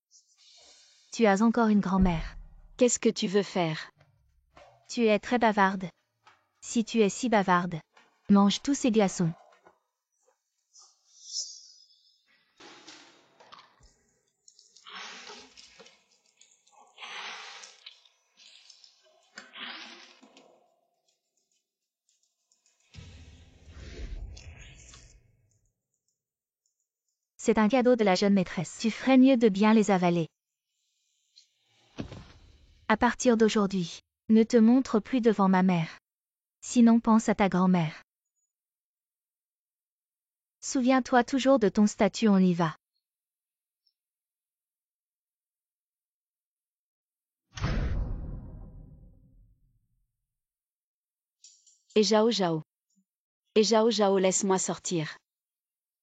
Tu as encore une grand-mère. Qu'est-ce que tu veux faire? Tu es très bavarde. Si tu es si bavarde, mange tous ces glaçons. C'est un cadeau de la jeune maîtresse. Tu ferais mieux de bien les avaler. À partir d'aujourd'hui, ne te montre plus devant ma mère. Sinon pense à ta grand-mère. Souviens-toi toujours de ton statut, on y va. Et Zhao Zhao. Et Zhao Zhao, laisse-moi sortir.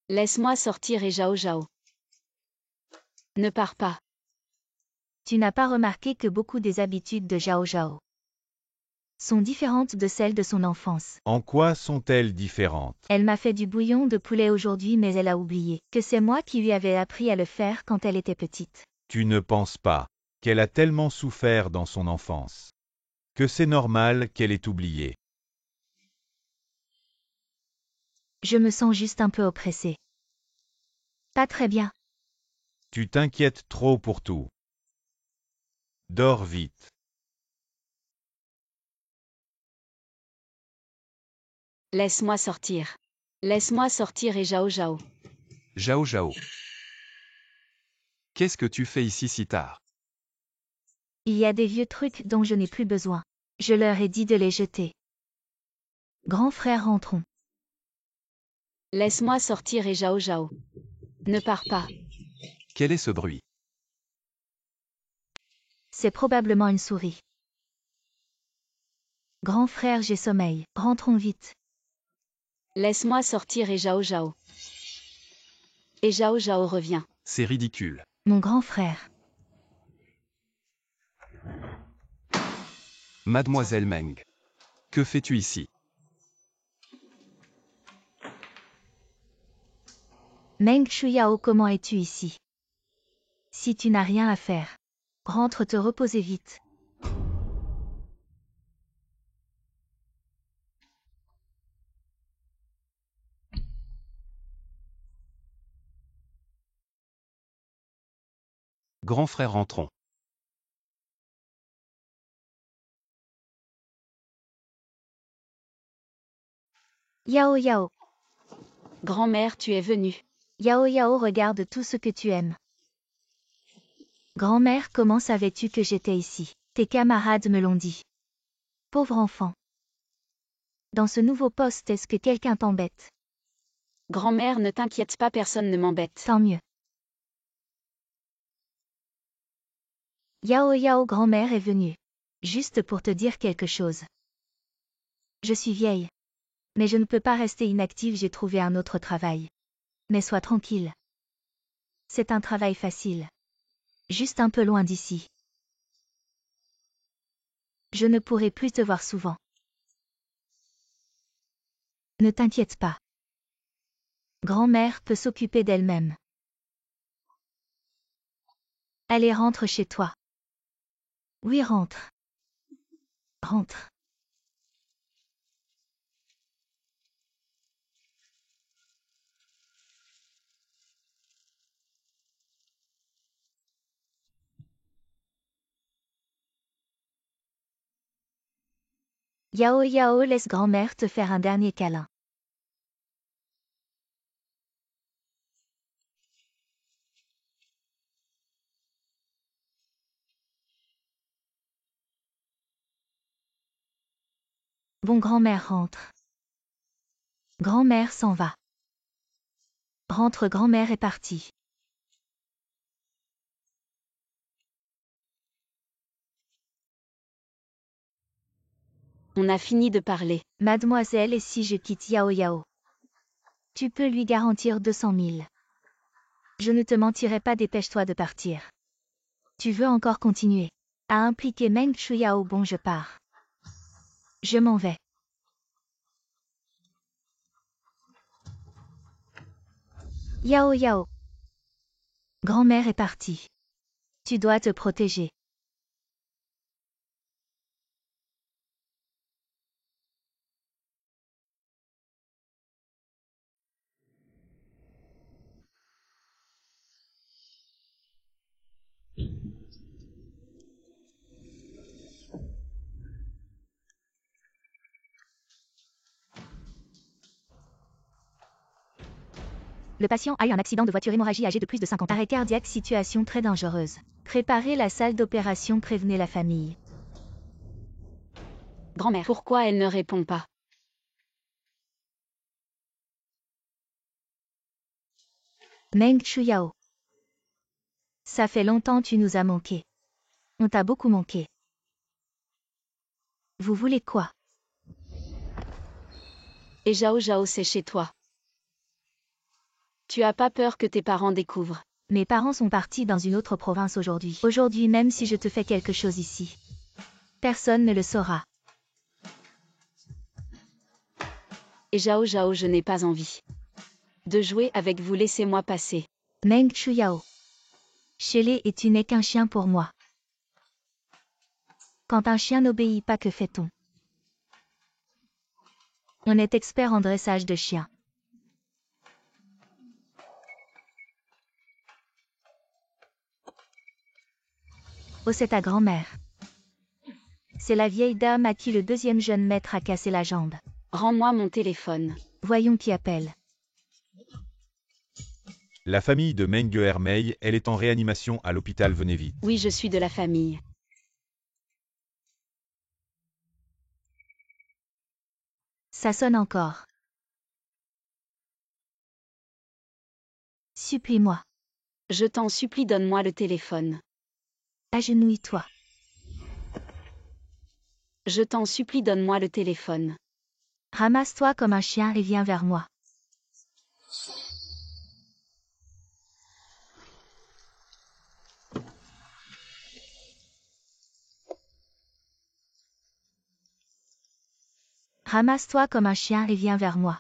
Laisse-moi sortir et Zhao Zhao. Ne pars pas. Tu n'as pas remarqué que beaucoup des habitudes de Zhao Zhao sont différentes de celles de son enfance. En quoi sont-elles différentes? Elle m'a fait du bouillon de poulet aujourd'hui, mais elle a oublié que c'est moi qui lui avais appris à le faire quand elle était petite. Tu ne penses pas qu'elle a tellement souffert dans son enfance que c'est normal qu'elle ait oublié? Je me sens juste un peu oppressée. Pas très bien. Tu t'inquiètes trop pour tout. Dors vite. Laisse-moi sortir. Laisse-moi sortir et Zhao Zhao. Zhao Zhao. Qu'est-ce que tu fais ici si tard? Il y a des vieux trucs dont je n'ai plus besoin. Je leur ai dit de les jeter. Grand frère, rentrons. Laisse-moi sortir et Zhao Zhao. Ne pars pas. Quel est ce bruit? C'est probablement une souris. Grand frère, j'ai sommeil. Rentrons vite. Laisse-moi sortir et Zhao Zhao. Et Zhao Zhao revient. C'est ridicule. Mon grand frère. Mademoiselle Meng. Que fais-tu ici? Meng Shuyao, comment es-tu ici? Si tu n'as rien à faire, rentre te reposer vite. Grand frère, rentrons. Yao Yao. Grand-mère, tu es venue. Yao Yao, regarde tout ce que tu aimes. Grand-mère, comment savais-tu que j'étais ici? Tes camarades me l'ont dit. Pauvre enfant. Dans ce nouveau poste, est-ce que quelqu'un t'embête? Grand-mère, ne t'inquiète pas, personne ne m'embête. Tant mieux. Yao Yao, grand-mère est venue. Juste pour te dire quelque chose. Je suis vieille. Mais je ne peux pas rester inactive, j'ai trouvé un autre travail. Mais sois tranquille. C'est un travail facile. Juste un peu loin d'ici. Je ne pourrai plus te voir souvent. Ne t'inquiète pas. Grand-mère peut s'occuper d'elle-même. Allez, rentre chez toi. Oui, rentre. Rentre. Yao Yao, laisse grand-mère te faire un dernier câlin. Bon, grand-mère rentre. Grand-mère s'en va. Rentre, grand-mère est partie. On a fini de parler. Mademoiselle, et si je quitte Yao Yao? Tu peux lui garantir 200 000. Je ne te mentirai pas, dépêche-toi de partir. Tu veux encore continuer à impliquer Meng Shuyao? Bon, je pars. Je m'en vais. Yao Yao. Grand-mère est partie. Tu dois te protéger. Le patient a eu un accident de voiture, hémorragie, âgé de plus de 50 ans. Arrêt cardiaque, situation très dangereuse. Préparez la salle d'opération, prévenez la famille. Grand-mère, pourquoi elle ne répond pas? Meng Shuyao. Ça fait longtemps, tu nous as manqué. On t'a beaucoup manqué. Vous voulez quoi? Et Zhao Zhao, c'est chez toi. Tu as pas peur que tes parents découvrent? Mes parents sont partis dans une autre province aujourd'hui. Aujourd'hui, même si je te fais quelque chose ici, personne ne le saura. Et Zhao Zhao, je n'ai pas envie de jouer avec vous, laissez-moi passer. Meng Shuyao. Shelley, et tu n'es qu'un chien pour moi. Quand un chien n'obéit pas, que fait-on? On est expert en dressage de chiens. Oh, c'est ta grand-mère. C'est la vieille dame à qui le deuxième jeune maître a cassé la jambe. Rends-moi mon téléphone. Voyons qui appelle. La famille de Meng Ermei, elle est en réanimation à l'hôpital, venez vite. Oui, je suis de la famille. Ça sonne encore. Supplie-moi. Je t'en supplie, donne-moi le téléphone. Agenouille-toi. Je t'en supplie, donne-moi le téléphone. Ramasse-toi comme un chien et viens vers moi. Ramasse-toi comme un chien et viens vers moi.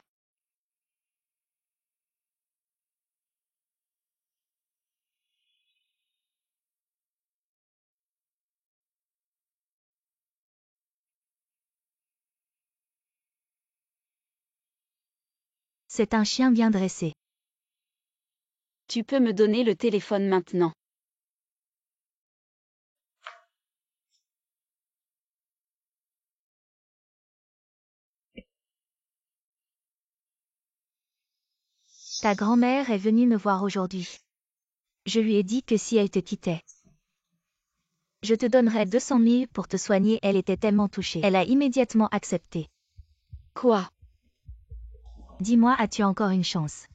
C'est un chien bien dressé. Tu peux me donner le téléphone maintenant. Ta grand-mère est venue me voir aujourd'hui. Je lui ai dit que si elle te quittait, je te donnerais 200 000 pour te soigner. Elle était tellement touchée. Elle a immédiatement accepté. Quoi? Dis-moi, as-tu encore une chance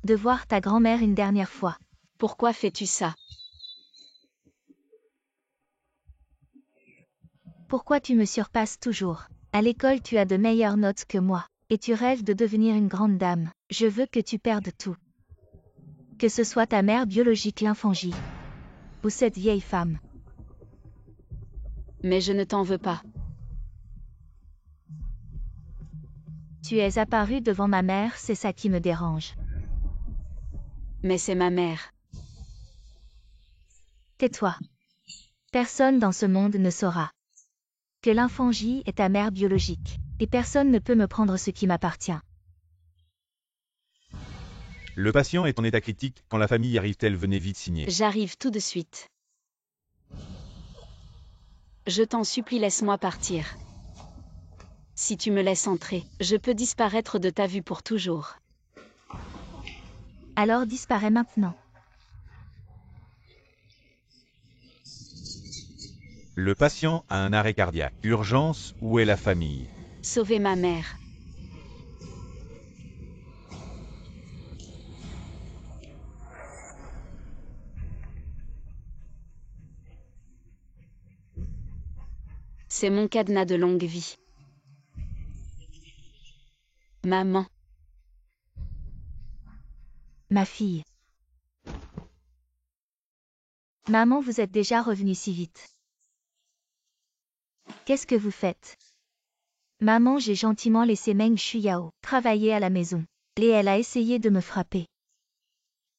de voir ta grand-mère une dernière fois? Pourquoi fais-tu ça? Pourquoi tu me surpasses toujours? À l'école, tu as de meilleures notes que moi. Et tu rêves de devenir une grande dame. Je veux que tu perdes tout. Que ce soit ta mère biologique, l'infangie, ou cette vieille femme. Mais je ne t'en veux pas. Tu es apparu devant ma mère, c'est ça qui me dérange. Mais c'est ma mère. Tais-toi. Personne dans ce monde ne saura que l'infangie est ta mère biologique. Et personne ne peut me prendre ce qui m'appartient. Le patient est en état critique. Quand la famille arrive-t-elle? Venez vite signer. J'arrive tout de suite. Je t'en supplie, laisse-moi partir. Si tu me laisses entrer, je peux disparaître de ta vue pour toujours. Alors disparais maintenant. Le patient a un arrêt cardiaque. Urgence, où est la famille? Sauver ma mère. C'est mon cadenas de longue vie. Maman. Ma fille. Maman, vous êtes déjà revenue si vite. Qu'est-ce que vous faites? Maman, j'ai gentiment laissé Meng Shuyao travailler à la maison. Et elle a essayé de me frapper.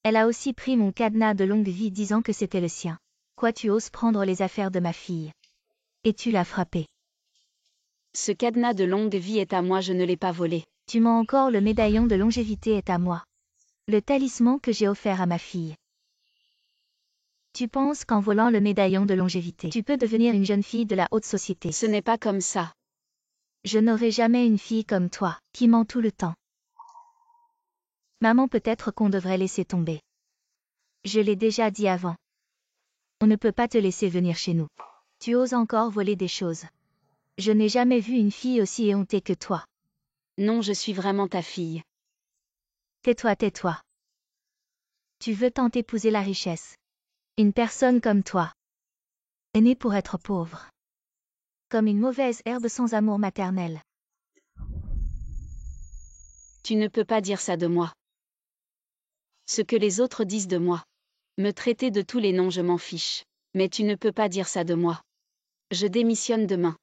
Elle a aussi pris mon cadenas de longue vie disant que c'était le sien. Quoi, tu oses prendre les affaires de ma fille? Et tu l'as frappée. Ce cadenas de longue vie est à moi, je ne l'ai pas volé. Tu mens encore, le médaillon de longévité est à moi. Le talisman que j'ai offert à ma fille. Tu penses qu'en volant le médaillon de longévité, tu peux devenir une jeune fille de la haute société? Ce n'est pas comme ça. Je n'aurai jamais une fille comme toi, qui ment tout le temps. Maman, peut-être qu'on devrait laisser tomber. Je l'ai déjà dit avant. On ne peut pas te laisser venir chez nous. Tu oses encore voler des choses. Je n'ai jamais vu une fille aussi éhontée que toi. Non, je suis vraiment ta fille. Tais-toi, tais-toi. Tu veux tant épouser la richesse. Une personne comme toi est née pour être pauvre. Comme une mauvaise herbe sans amour maternel. Tu ne peux pas dire ça de moi. Ce que les autres disent de moi. Me traiter de tous les noms, je m'en fiche. Mais tu ne peux pas dire ça de moi. Je démissionne demain.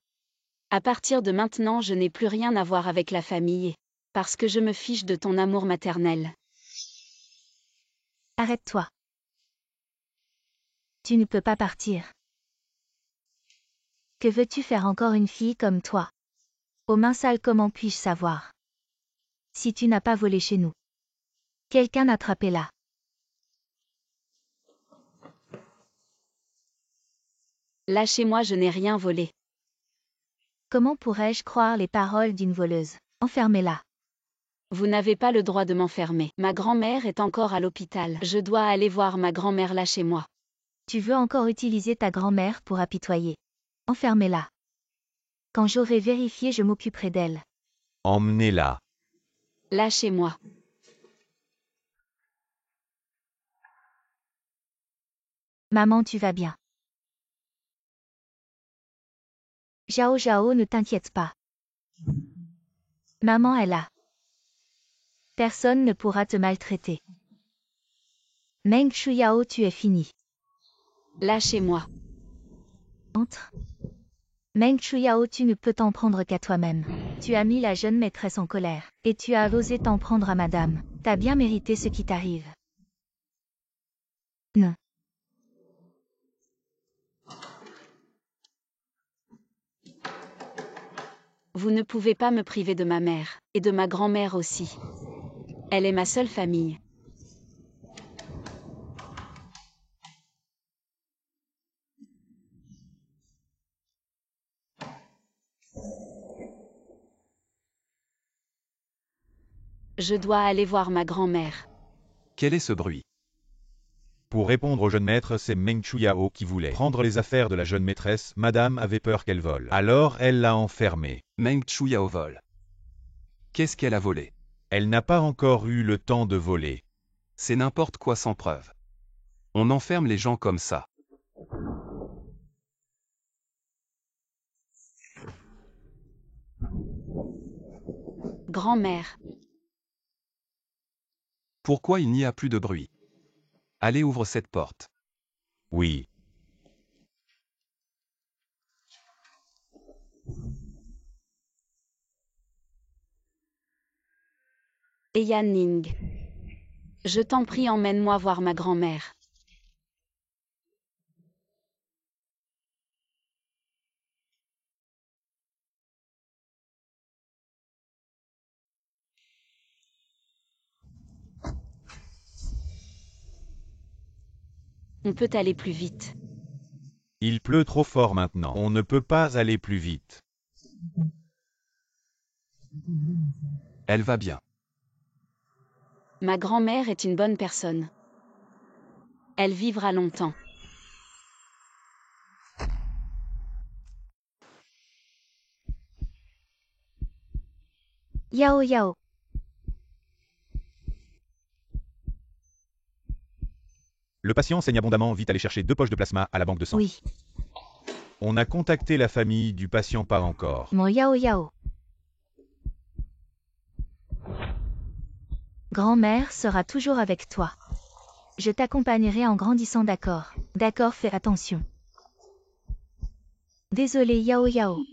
À partir de maintenant, je n'ai plus rien à voir avec la famille. Parce que je me fiche de ton amour maternel. Arrête-toi. Tu ne peux pas partir. Que veux-tu faire encore une fille comme toi? Aux mains sales, comment puis-je savoir? Si tu n'as pas volé chez nous. Quelqu'un attrapez-la. Lâchez-moi, je n'ai rien volé. Comment pourrais-je croire les paroles d'une voleuse? Enfermez-la. Vous n'avez pas le droit de m'enfermer. Ma grand-mère est encore à l'hôpital. Je dois aller voir ma grand-mère, lâchez-moi. Tu veux encore utiliser ta grand-mère pour apitoyer. Enfermez-la. Quand j'aurai vérifié, je m'occuperai d'elle. Emmenez-la. Lâchez-moi. Maman, tu vas bien. Zhao Zhao, ne t'inquiète pas. Maman est là. Personne ne pourra te maltraiter. Meng Shuyao, tu es fini. Lâchez-moi. Entre. Meng Shuyao, tu ne peux t'en prendre qu'à toi-même. Tu as mis la jeune maîtresse en colère. Et tu as osé t'en prendre à madame. T'as bien mérité ce qui t'arrive. Non. Vous ne pouvez pas me priver de ma mère, et de ma grand-mère aussi. Elle est ma seule famille. Je dois aller voir ma grand-mère. Quel est ce bruit? Pour répondre au jeune maître, c'est Meng Chuyao qui voulait prendre les affaires de la jeune maîtresse. Madame avait peur qu'elle vole. Alors elle l'a enfermée. Meng Chuyao vole. Qu'est-ce qu'elle a volé? Elle n'a pas encore eu le temps de voler. C'est n'importe quoi sans preuve. On enferme les gens comme ça. Grand-mère. Pourquoi il n'y a plus de bruit? Allez, ouvre cette porte. Oui. Yanning. Je t'en prie, emmène-moi voir ma grand-mère. On peut aller plus vite. Il pleut trop fort maintenant. On ne peut pas aller plus vite. Elle va bien. Ma grand-mère est une bonne personne. Elle vivra longtemps. Yao Yao. Le patient saigne abondamment, vite aller chercher 2 poches de plasma à la banque de sang. Oui. On a contacté la famille du patient, pas encore. Mon Yao Yao. Grand-mère sera toujours avec toi. Je t'accompagnerai en grandissant, d'accord. D'accord, fais attention. Désolé Yao Yao.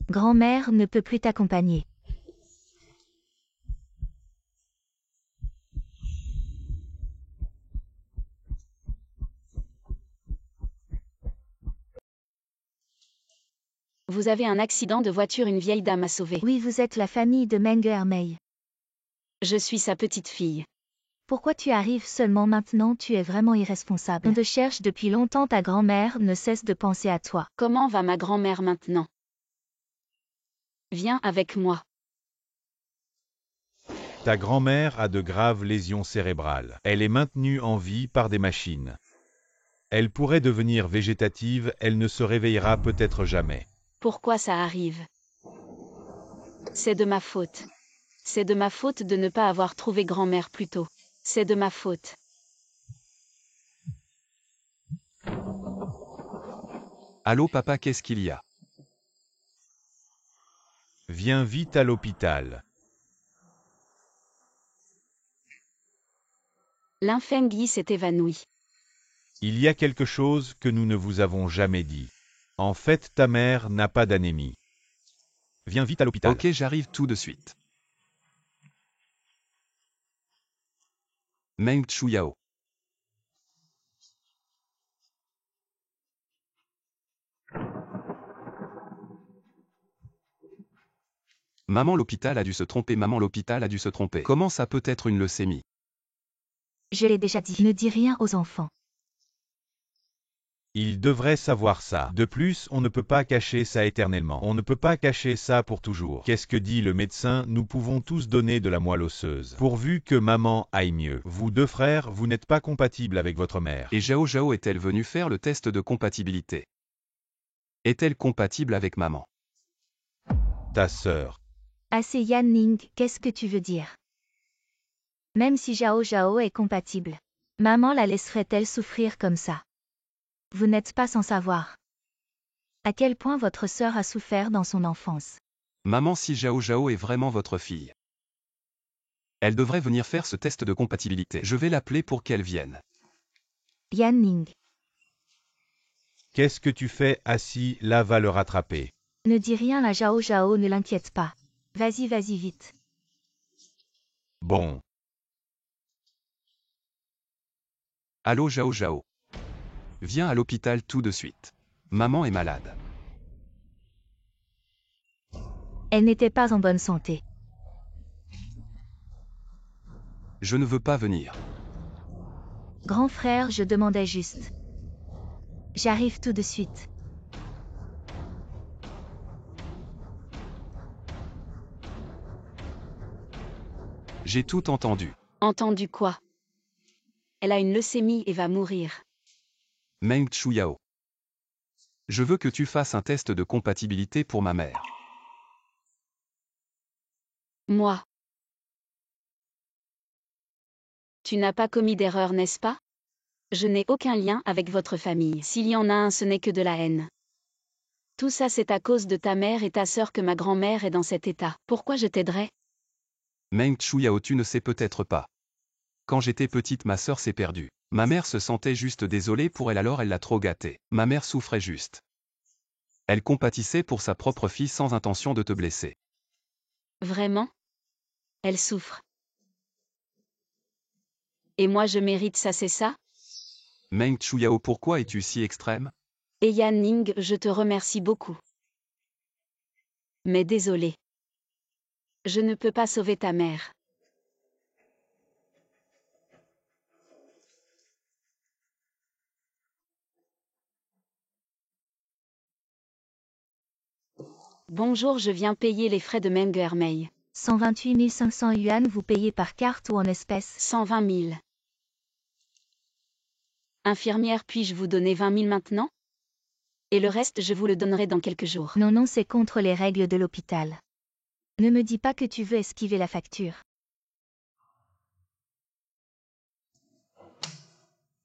Grand-mère ne peut plus t'accompagner. Vous avez un accident de voiture, une vieille dame a sauvé. Oui, vous êtes la famille de Meng Ermei. Je suis sa petite fille. Pourquoi tu arrives seulement maintenant? Tu es vraiment irresponsable. On te cherche depuis longtemps, ta grand-mère ne cesse de penser à toi. Comment va ma grand-mère maintenant? Viens avec moi. Ta grand-mère a de graves lésions cérébrales. Elle est maintenue en vie par des machines. Elle pourrait devenir végétative, elle ne se réveillera peut-être jamais. Pourquoi ça arrive? C'est de ma faute. C'est de ma faute de ne pas avoir trouvé grand-mère plus tôt. C'est de ma faute. Allô papa, qu'est-ce qu'il y a? Viens vite à l'hôpital. L'infâme Guy s'est évanoui. Il y a quelque chose que nous ne vous avons jamais dit. En fait, ta mère n'a pas d'anémie. Viens vite à l'hôpital. Ok, j'arrive tout de suite. Meng Chuyao. Maman, l'hôpital a dû se tromper. Maman, l'hôpital a dû se tromper. Comment ça peut être une leucémie? Je l'ai déjà dit, ne dis rien aux enfants. Il devrait savoir ça. De plus, on ne peut pas cacher ça éternellement. On ne peut pas cacher ça pour toujours. Qu'est-ce que dit le médecin? Nous pouvons tous donner de la moelle osseuse. Pourvu que maman aille mieux. Vous 2 frères, vous n'êtes pas compatibles avec votre mère. Et Zhao Zhao est-elle venue faire le test de compatibilité? Est-elle compatible avec maman? ta sœur. Assez Yan Ning, qu'est-ce que tu veux dire? Même si Zhao Zhao est compatible, maman la laisserait-elle souffrir comme ça? Vous n'êtes pas sans savoir à quel point votre sœur a souffert dans son enfance. Maman, si Zhao Zhao est vraiment votre fille, elle devrait venir faire ce test de compatibilité. Je vais l'appeler pour qu'elle vienne. Yan Ning, Qu'est-ce que tu fais assis, là va le rattraper. ne dis rien à Zhao Zhao, ne l'inquiète pas. Vas-y vite. Bon, Allô Zhao Zhao. Viens à l'hôpital tout de suite. Maman est malade. Elle n'était pas en bonne santé. Je ne veux pas venir. Grand frère, je demandais juste. J'arrive tout de suite. J'ai tout entendu. Entendu quoi? Elle a une leucémie et va mourir. Meng Chuyao. Je veux que tu fasses un test de compatibilité pour ma mère. Moi. Tu n'as pas commis d'erreur, n'est-ce pas? Je n'ai aucun lien avec votre famille. S'il y en a un, ce n'est que de la haine. Tout ça, c'est à cause de ta mère et ta sœur que ma grand-mère est dans cet état. Pourquoi je t'aiderais? Meng Chuyao, tu ne sais peut-être pas. Quand j'étais petite, ma sœur s'est perdue. Ma mère se sentait juste désolée pour elle, alors elle l'a trop gâtée. Ma mère souffrait juste. Elle compatissait pour sa propre fille sans intention de te blesser. Vraiment? Elle souffre. Et moi je mérite ça, c'est ça? Meng Chuyao, pourquoi es-tu si extrême? Et Yan Ning, je te remercie beaucoup. Mais désolé. Je ne peux pas sauver ta mère. Bonjour, je viens payer les frais de Meng Ermei. 128 500 yuan, vous payez par carte ou en espèces? 120 000. Infirmière, puis-je vous donner 20 000 maintenant? Et le reste, je vous le donnerai dans quelques jours. Non, c'est contre les règles de l'hôpital. Ne me dis pas que tu veux esquiver la facture.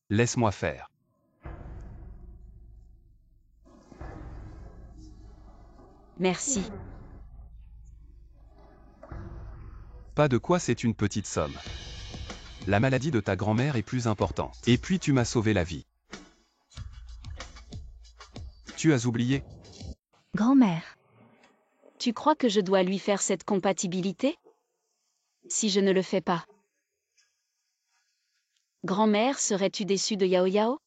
Laisse-moi faire. Merci. Pas de quoi, c'est une petite somme. La maladie de ta grand-mère est plus importante. Et puis tu m'as sauvé la vie. Tu as oublié? Grand-mère. Tu crois que je dois lui faire cette compatibilité? Si je ne le fais pas. Grand-mère, serais-tu déçue de Yao Yao?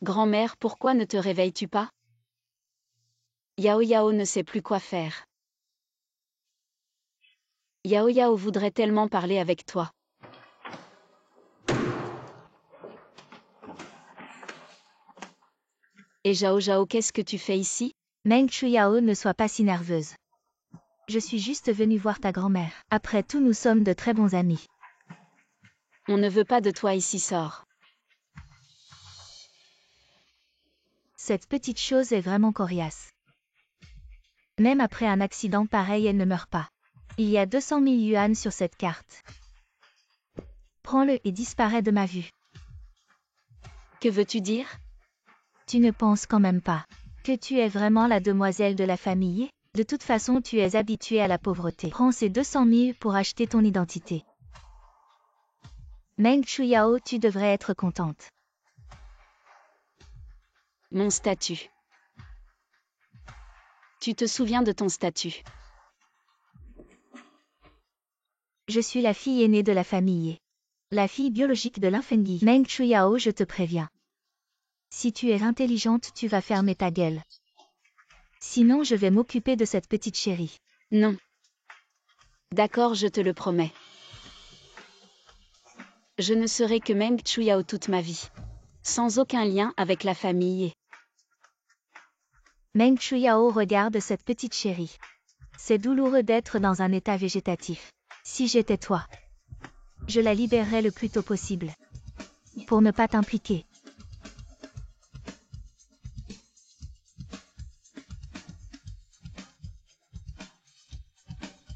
Grand-mère, pourquoi ne te réveilles-tu pas? Yao Yao ne sait plus quoi faire. Yao Yao voudrait tellement parler avec toi. Et Zhao Zhao, qu'est-ce que tu fais ici? Meng Chuyao, ne sois pas si nerveuse. Je suis juste venue voir ta grand-mère. Après tout, nous sommes de très bons amis. On ne veut pas de toi ici, sors. Cette petite chose est vraiment coriace. Même après un accident pareil, elle ne meurt pas. Il y a 200 000 yuan sur cette carte. Prends-le et disparais de ma vue. Que veux-tu dire? Tu ne penses quand même pas que tu es vraiment la demoiselle de la famille? De toute façon, tu es habituée à la pauvreté. Prends ces 200 000 pour acheter ton identité. Meng Chuyao, tu devrais être contente. Mon statut. Tu te souviens de ton statut? Je suis la fille aînée de la famille. La fille biologique de l'Infengui. Meng Chuyao, je te préviens. Si tu es intelligente, tu vas fermer ta gueule. Sinon, je vais m'occuper de cette petite chérie. Non. D'accord, je te le promets. Je ne serai que Meng Chuyao toute ma vie. Sans aucun lien avec la famille. Meng Chuyao, regarde cette petite chérie. C'est douloureux d'être dans un état végétatif. Si j'étais toi, je la libérerais le plus tôt possible. Pour ne pas t'impliquer.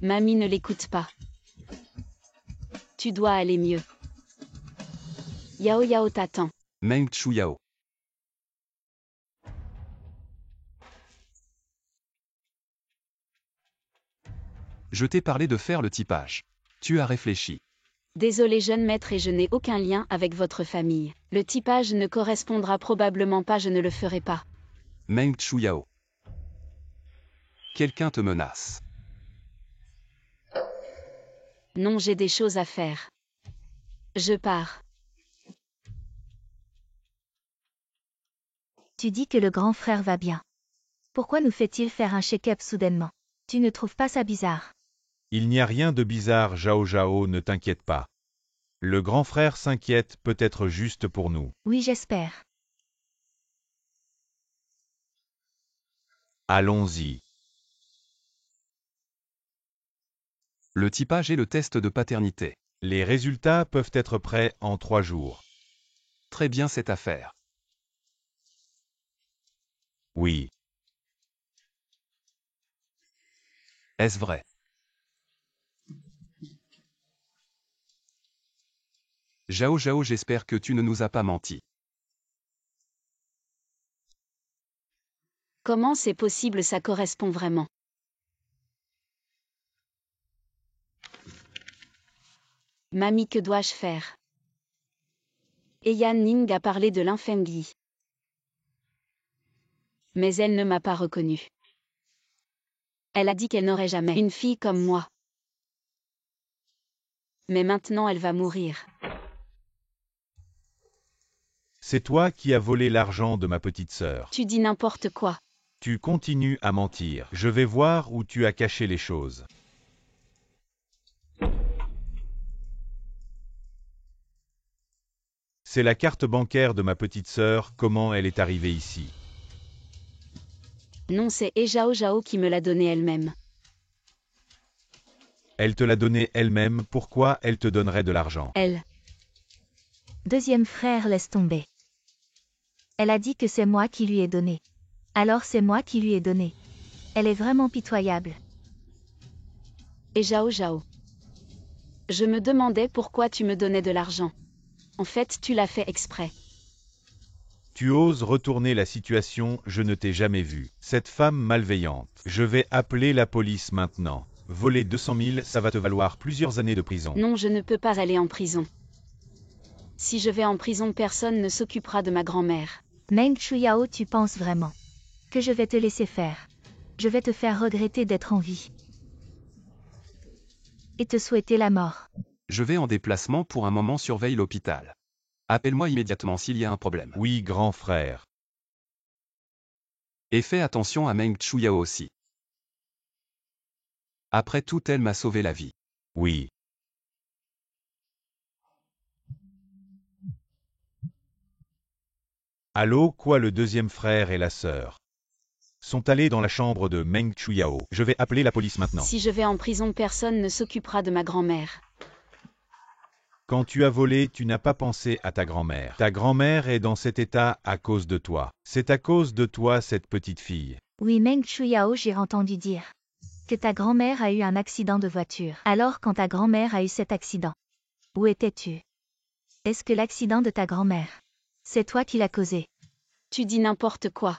Mamie ne l'écoute pas. Tu dois aller mieux. Yao Yao t'attend. Meng Chuyao. Je t'ai parlé de faire le typage. Tu as réfléchi. Désolé jeune maître et je n'ai aucun lien avec votre famille. Le typage ne correspondra probablement pas, je ne le ferai pas. Meng Chuyao. Quelqu'un te menace. Non, j'ai des choses à faire. Je pars. Tu dis que le grand frère va bien. Pourquoi nous fait-il faire un check-up soudainement? Tu ne trouves pas ça bizarre? Il n'y a rien de bizarre, Zhao Zhao, ne t'inquiète pas. Le grand frère s'inquiète peut-être juste pour nous. Oui, j'espère. Allons-y. Le typage et le test de paternité. Les résultats peuvent être prêts en 3 jours. Très bien cette affaire. Oui. Est-ce vrai? Zhao Zhao, j'espère que tu ne nous as pas menti. Comment c'est possible, ça correspond vraiment? Mamie, que dois-je faire? Et Yan Ning a parlé de l'infâme Guy. Mais elle ne m'a pas reconnue. Elle a dit qu'elle n'aurait jamais une fille comme moi. Mais maintenant elle va mourir. C'est toi qui as volé l'argent de ma petite sœur. Tu dis n'importe quoi. Tu continues à mentir. Je vais voir où tu as caché les choses. C'est la carte bancaire de ma petite sœur, comment elle est arrivée ici? Non, c'est Zhao Zhao qui me l'a donnée elle-même. Elle te l'a donnée elle-même, pourquoi elle te donnerait de l'argent? Elle. Deuxième frère laisse tomber. Elle a dit que c'est moi qui lui ai donné. Alors c'est moi qui lui ai donné. Elle est vraiment pitoyable. Et Zhao Zhao. Je me demandais pourquoi tu me donnais de l'argent. En fait, tu l'as fait exprès. Tu oses retourner la situation, je ne t'ai jamais vu. Cette femme malveillante. Je vais appeler la police maintenant. Voler 200 000, ça va te valoir plusieurs années de prison. Non, je ne peux pas aller en prison. Si je vais en prison, personne ne s'occupera de ma grand-mère. Meng Chuyao, tu penses vraiment que je vais te laisser faire? Je vais te faire regretter d'être en vie. Et te souhaiter la mort. Je vais en déplacement pour un moment, surveille l'hôpital. Appelle-moi immédiatement s'il y a un problème. Oui, grand frère. Et fais attention à Meng Chuyao aussi. Après tout, elle m'a sauvé la vie. Oui. Allô, quoi, le deuxième frère et la sœur sont allés dans la chambre de Meng Chuyao. Je vais appeler la police maintenant. Si je vais en prison, personne ne s'occupera de ma grand-mère. Quand tu as volé, tu n'as pas pensé à ta grand-mère. Ta grand-mère est dans cet état à cause de toi. C'est à cause de toi, cette petite fille. Oui, Meng Chuyao, j'ai entendu dire que ta grand-mère a eu un accident de voiture. Alors quand ta grand-mère a eu cet accident, où étais-tu? Est-ce que l'accident de ta grand-mère, c'est toi qui l'as causé? Tu dis n'importe quoi.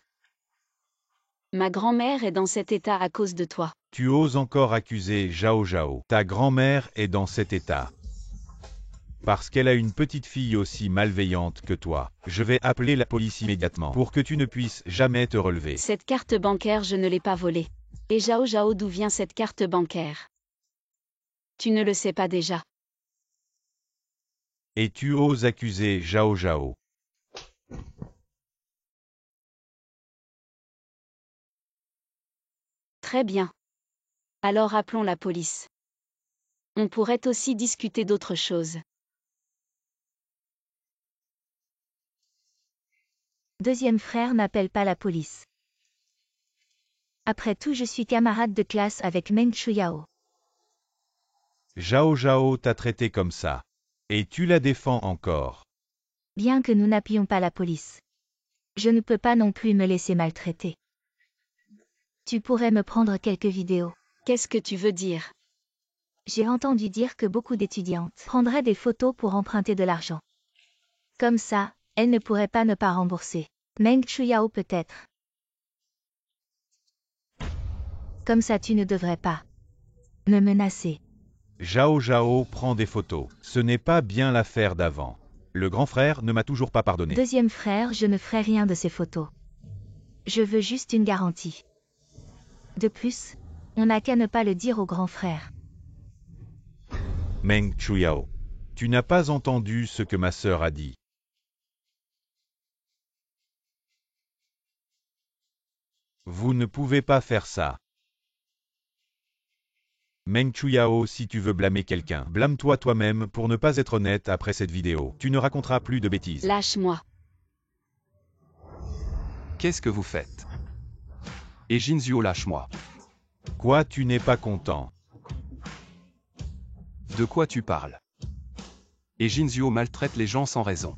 Ma grand-mère est dans cet état à cause de toi. Tu oses encore accuser Zhao Zhao. Ta grand-mère est dans cet état parce qu'elle a une petite fille aussi malveillante que toi. Je vais appeler la police immédiatement pour que tu ne puisses jamais te relever. Cette carte bancaire, je ne l'ai pas volée. Et Zhao Zhao, d'où vient cette carte bancaire? Tu ne le sais pas déjà. Et tu oses accuser Zhao Zhao. Très bien. Alors appelons la police. On pourrait aussi discuter d'autres choses. Deuxième frère n'appelle pas la police. Après tout, je suis camarade de classe avec Meng Chuyao. Zhao Zhao t'a traité comme ça. Et tu la défends encore. Bien que nous n'appelions pas la police, je ne peux pas non plus me laisser maltraiter. Tu pourrais me prendre quelques vidéos. Qu'est-ce que tu veux dire? J'ai entendu dire que beaucoup d'étudiantes prendraient des photos pour emprunter de l'argent. Comme ça, elles ne pourraient pas ne pas rembourser. Meng Chuyao peut-être. Comme ça tu ne devrais pas me menacer. Zhao Zhao prend des photos. Ce n'est pas bien l'affaire d'avant. Le grand frère ne m'a toujours pas pardonné. Deuxième frère, je ne ferai rien de ces photos. Je veux juste une garantie. De plus, on n'a qu'à ne pas le dire au grand frère. Meng Chuyao. Tu n'as pas entendu ce que ma sœur a dit. Vous ne pouvez pas faire ça. Meng Chuyao, si tu veux blâmer quelqu'un, blâme-toi toi-même pour ne pas être honnête après cette vidéo. Tu ne raconteras plus de bêtises. Lâche-moi. Qu'est-ce que vous faites? Et Jinzuo, lâche-moi. Quoi, tu n'es pas content? De quoi tu parles? Et Jinzuo maltraite les gens sans raison.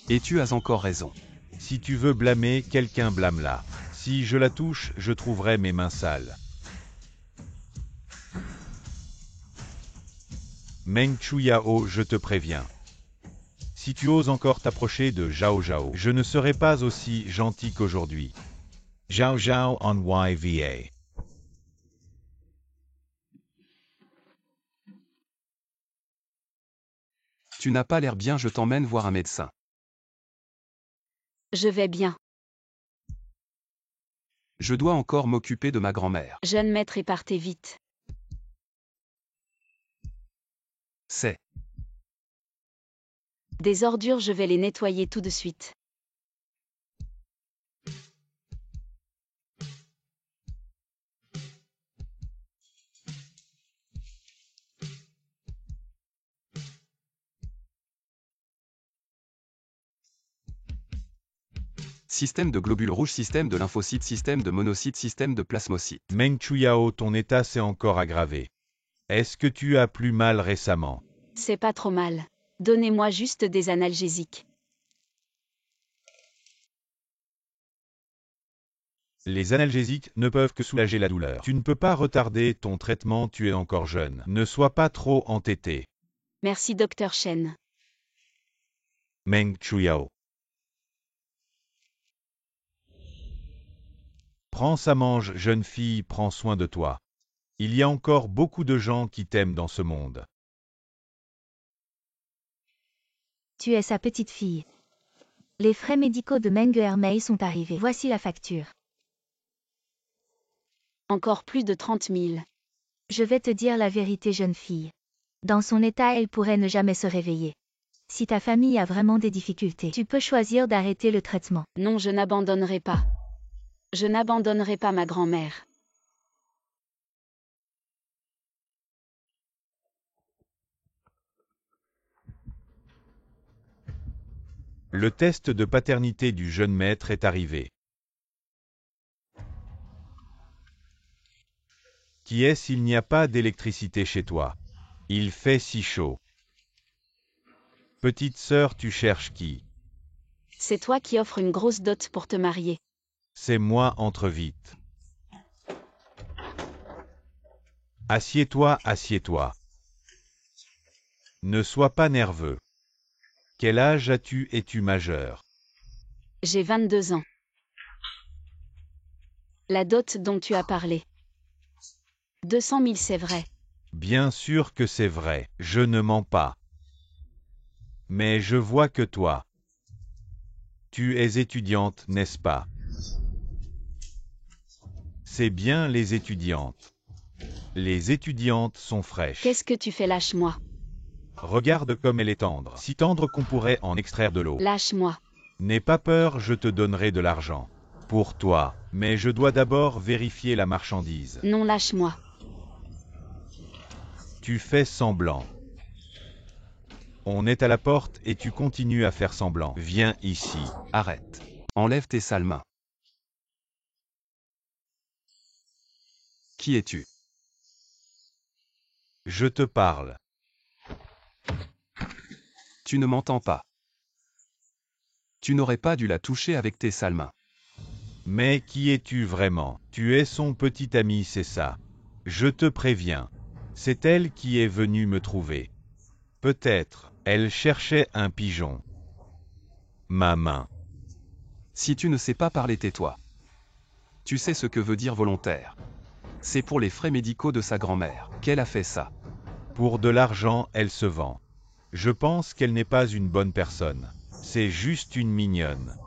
Et tu as encore raison. Si tu veux blâmer, quelqu'un blâme-la. Si je la touche, je trouverai mes mains sales. Meng Chuyao, je te préviens. Si tu oses encore t'approcher de Zhao Zhao, je ne serai pas aussi gentil qu'aujourd'hui. Zhao Zhao on YVA. Tu n'as pas l'air bien, je t'emmène voir un médecin. Je vais bien. Je dois encore m'occuper de ma grand-mère. Jeune maître, et partez vite. C'est. Des ordures, je vais les nettoyer tout de suite. Système de globules rouges, système de lymphocytes, système de monocytes, système de plasmocytes. Meng Chuyao, ton état s'est encore aggravé. Est-ce que tu as plus mal récemment? C'est pas trop mal. Donnez-moi juste des analgésiques. Les analgésiques ne peuvent que soulager la douleur. Tu ne peux pas retarder ton traitement, tu es encore jeune. Ne sois pas trop entêté. Merci Dr Shen. Meng Chuyao. Prends ça, mange, jeune fille, prends soin de toi. Il y a encore beaucoup de gens qui t'aiment dans ce monde. Tu es sa petite fille. Les frais médicaux de Meng Hermei sont arrivés. Voici la facture. Encore plus de 30 000. Je vais te dire la vérité, jeune fille. Dans son état, elle pourrait ne jamais se réveiller. Si ta famille a vraiment des difficultés, tu peux choisir d'arrêter le traitement. Non, je n'abandonnerai pas. Je n'abandonnerai pas ma grand-mère. Le test de paternité du jeune maître est arrivé. Qui est s'il n'y a pas d'électricité chez toi? Il fait si chaud. Petite sœur, tu cherches qui? C'est toi qui offres une grosse dot pour te marier. C'est moi, entre vite. Assieds-toi, assieds-toi. Ne sois pas nerveux. Quel âge as-tu? Es-tu majeur? J'ai 22 ans. La dot dont tu as parlé. 200 000, c'est vrai. Bien sûr que c'est vrai, je ne mens pas. Mais je vois que toi. Tu es étudiante, n'est-ce pas? C'est bien les étudiantes. Les étudiantes sont fraîches. Qu'est-ce que tu fais? Lâche-moi. Regarde comme elle est tendre. Si tendre qu'on pourrait en extraire de l'eau. Lâche-moi. N'aie pas peur, je te donnerai de l'argent. Pour toi. Mais je dois d'abord vérifier la marchandise. Non, lâche-moi. Tu fais semblant. On est à la porte et tu continues à faire semblant. Viens ici. Arrête. Enlève tes sales mains. Qui es-tu? Je te parle. Tu ne m'entends pas. Tu n'aurais pas dû la toucher avec tes sales mains. Mais qui es-tu vraiment? Tu es son petit ami, c'est ça. Je te préviens. C'est elle qui est venue me trouver. Peut-être, elle cherchait un pigeon. Ma main. Si tu ne sais pas parler, tais-toi. Tu sais ce que veut dire volontaire. C'est pour les frais médicaux de sa grand-mère qu'elle a fait ça. Pour de l'argent, elle se vend. Je pense qu'elle n'est pas une bonne personne. C'est juste une mignonne.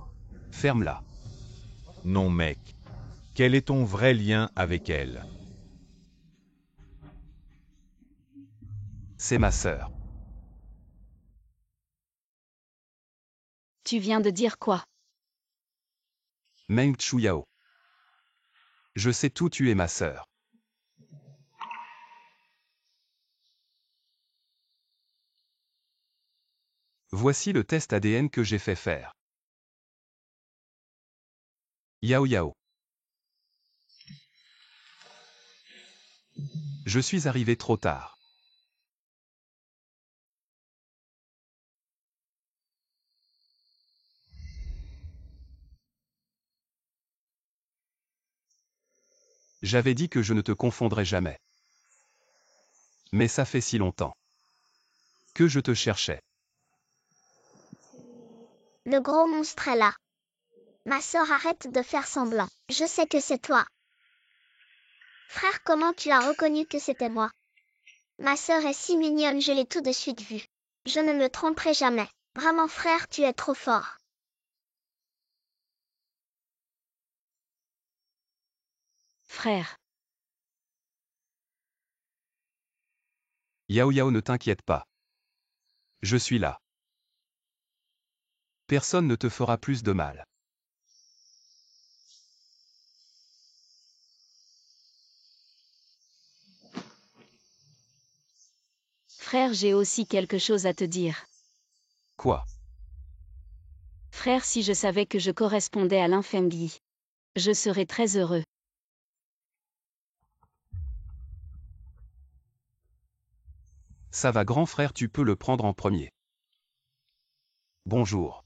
Ferme-la. Non mec. Quel est ton vrai lien avec elle? C'est ma sœur. Tu viens de dire quoi? Meng Chuyao. Je sais tout, tu es ma sœur. Voici le test ADN que j'ai fait faire. Yao Yao. Je suis arrivé trop tard. J'avais dit que je ne te confondrais jamais. Mais ça fait si longtemps que je te cherchais. Le gros monstre est là. Ma sœur, arrête de faire semblant. Je sais que c'est toi. Frère, comment tu as reconnu que c'était moi? Ma sœur est si mignonne, je l'ai tout de suite vue. Je ne me tromperai jamais. Vraiment frère, tu es trop fort. Frère. Yao Yao, ne t'inquiète pas. Je suis là. Personne ne te fera plus de mal. Frère, j'ai aussi quelque chose à te dire. Quoi? Frère, si je savais que je correspondais à l'infamie, je serais très heureux. Ça va grand frère, tu peux le prendre en premier. Bonjour.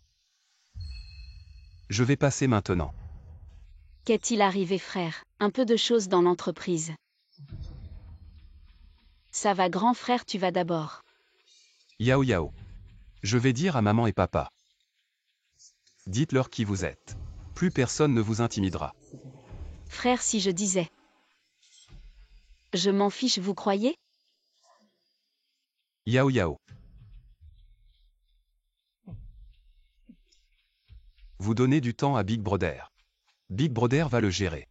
Je vais passer maintenant. Qu'est-il arrivé frère? Un peu de choses dans l'entreprise. Ça va grand frère, tu vas d'abord. Yao Yao. Je vais dire à maman et papa. Dites-leur qui vous êtes. Plus personne ne vous intimidera. Frère, si je disais. Je m'en fiche, vous croyez? Yao Yao. Vous donnez du temps à Big Brother. Big Brother va le gérer.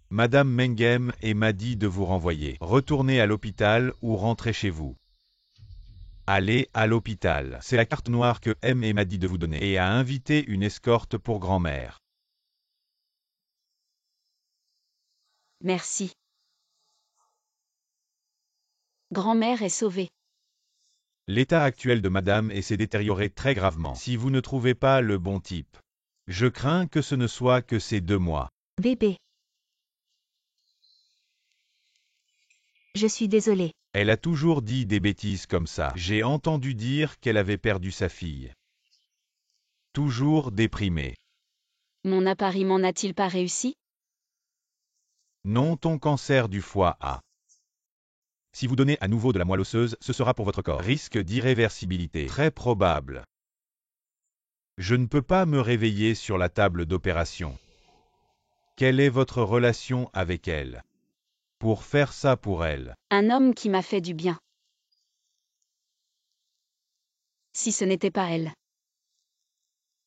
Madame Mengem et m'a dit de vous renvoyer. Retournez à l'hôpital ou rentrez chez vous. Allez à l'hôpital. C'est la carte noire que M m'a dit de vous donner et a invité une escorte pour grand-mère. Merci. Grand-mère est sauvée. L'état actuel de madame s'est détérioré très gravement. Si vous ne trouvez pas le bon type, je crains que ce ne soit que ces 2 mois. Bébé. Je suis désolée. Elle a toujours dit des bêtises comme ça. J'ai entendu dire qu'elle avait perdu sa fille. Toujours déprimée. Mon appariement n'a-t-il pas réussi? Non, ton cancer du foie a. Si vous donnez à nouveau de la moelle osseuse, ce sera pour votre corps. Risque d'irréversibilité. Très probable. Je ne peux pas me réveiller sur la table d'opération. Quelle est votre relation avec elle? Pour faire ça pour elle. Un homme qui m'a fait du bien. Si ce n'était pas elle.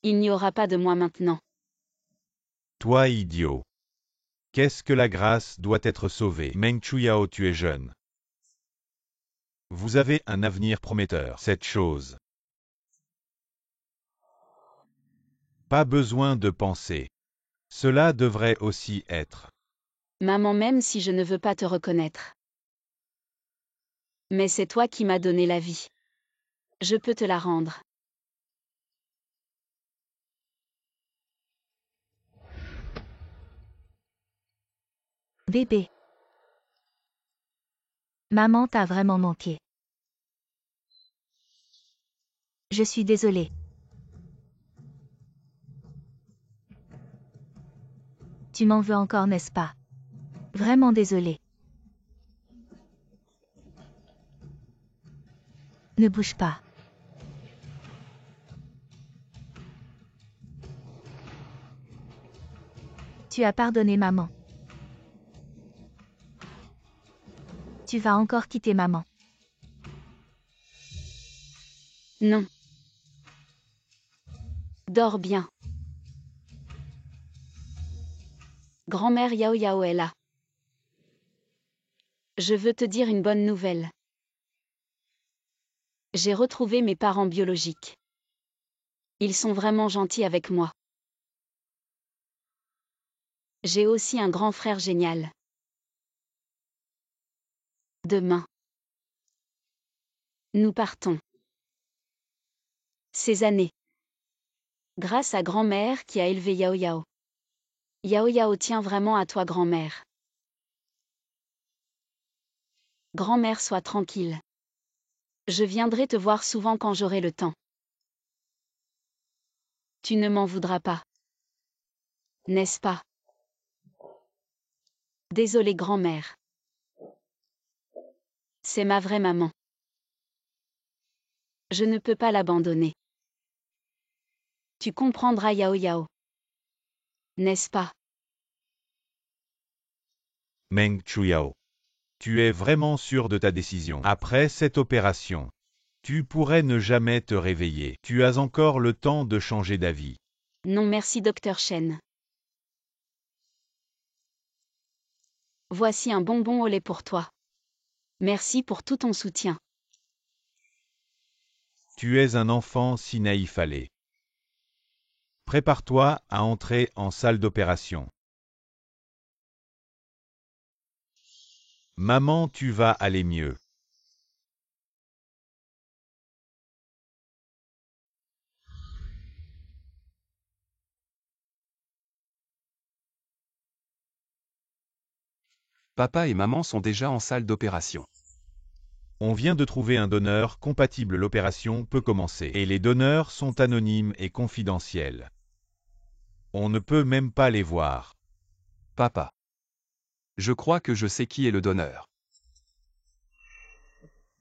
Il n'y aura pas de moi maintenant. Toi idiot. Qu'est-ce que la grâce doit être sauvée? Meng Chuyao, tu es jeune. Vous avez un avenir prometteur. Cette chose. Pas besoin de penser. Cela devrait aussi être. Maman, même si je ne veux pas te reconnaître. Mais c'est toi qui m'as donné la vie. Je peux te la rendre. Bébé. Maman t'a vraiment manqué. Je suis désolée. Tu m'en veux encore, n'est-ce pas? Vraiment désolée. Ne bouge pas. Tu as pardonné maman. Tu vas encore quitter maman. Non. Dors bien. Grand-mère Yao Yao est là. Je veux te dire une bonne nouvelle. J'ai retrouvé mes parents biologiques. Ils sont vraiment gentils avec moi. J'ai aussi un grand frère génial. Demain, nous partons. Ces années. Grâce à grand-mère qui a élevé Yao Yao. Yao Yao tient vraiment à toi, grand-mère. Grand-mère, sois tranquille. Je viendrai te voir souvent quand j'aurai le temps. Tu ne m'en voudras pas. N'est-ce pas? Désolée, grand-mère. C'est ma vraie maman. Je ne peux pas l'abandonner. Tu comprendras, Yao Yao. N'est-ce pas? Meng Chuyao. Tu es vraiment sûr de ta décision. Après cette opération, tu pourrais ne jamais te réveiller. Tu as encore le temps de changer d'avis. Non merci, Dr Chen. Voici un bonbon au lait pour toi. Merci pour tout ton soutien. Tu es un enfant si naïf, allez. Prépare-toi à entrer en salle d'opération. Maman, tu vas aller mieux. Papa et maman sont déjà en salle d'opération. On vient de trouver un donneur compatible. L'opération peut commencer. Et les donneurs sont anonymes et confidentiels. On ne peut même pas les voir. Papa. Je crois que je sais qui est le donneur.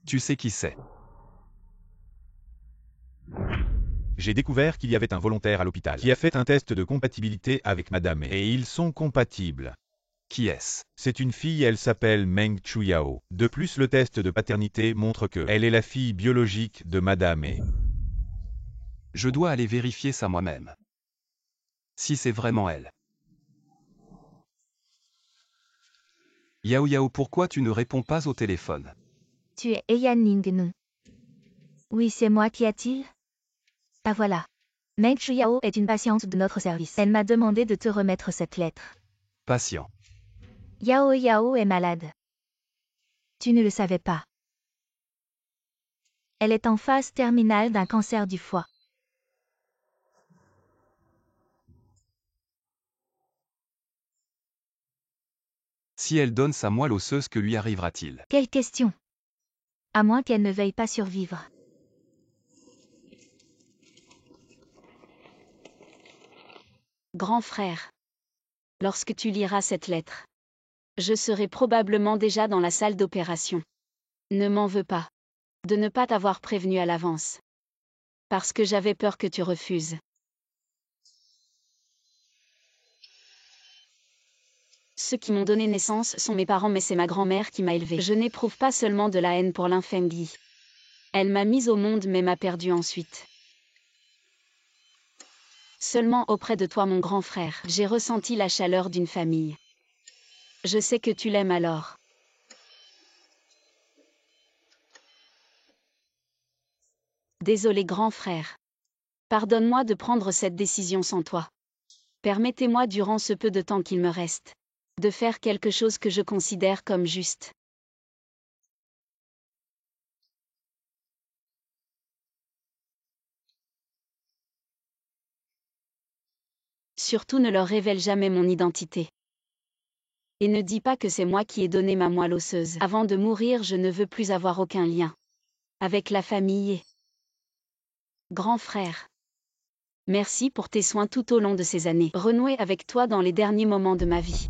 Tu sais qui c'est? J'ai découvert qu'il y avait un volontaire à l'hôpital qui a fait un test de compatibilité avec Madame et ils sont compatibles. Qui est-ce? C'est une fille, elle s'appelle Meng Chuyao. De plus, le test de paternité montre que elle est la fille biologique de Madame E. Je dois aller vérifier ça moi-même. Si c'est vraiment elle. Yao Yao, pourquoi tu ne réponds pas au téléphone? Tu es Yan Ning, non? Oui, c'est moi, qu'y a-t-il? Ah voilà. Meng Chuyao est une patiente de notre service. Elle m'a demandé de te remettre cette lettre. Patient. Yao Yao est malade. Tu ne le savais pas. Elle est en phase terminale d'un cancer du foie. Si elle donne sa moelle osseuse, que lui arrivera-t-il? Quelle question? À moins qu'elle ne veuille pas survivre. Grand frère. Lorsque tu liras cette lettre, je serai probablement déjà dans la salle d'opération. Ne m'en veux pas. De ne pas t'avoir prévenu à l'avance. Parce que j'avais peur que tu refuses. Ceux qui m'ont donné naissance sont mes parents, mais c'est ma grand-mère qui m'a élevée. Je n'éprouve pas seulement de la haine pour l'infâme Guy. Elle m'a mise au monde mais m'a perdue ensuite. Seulement auprès de toi, mon grand frère, j'ai ressenti la chaleur d'une famille. Je sais que tu l'aimes alors. Désolé, grand frère. Pardonne-moi de prendre cette décision sans toi. Permettez-moi durant ce peu de temps qu'il me reste, de faire quelque chose que je considère comme juste. Surtout ne leur révèle jamais mon identité. Et ne dis pas que c'est moi qui ai donné ma moelle osseuse. Avant de mourir, je ne veux plus avoir aucun lien avec la famille. Grand frère. Merci pour tes soins tout au long de ces années. Renouer avec toi dans les derniers moments de ma vie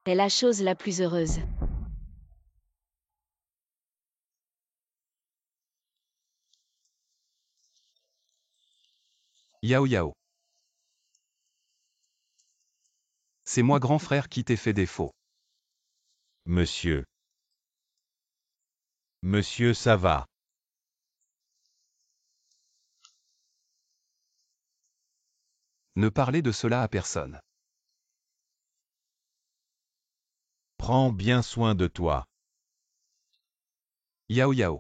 est la chose la plus heureuse. Yao Yao. C'est moi grand frère qui t'ai fait défaut. Monsieur. Monsieur, ça va. Ne parlez de cela à personne. Prends bien soin de toi. Yao Yao.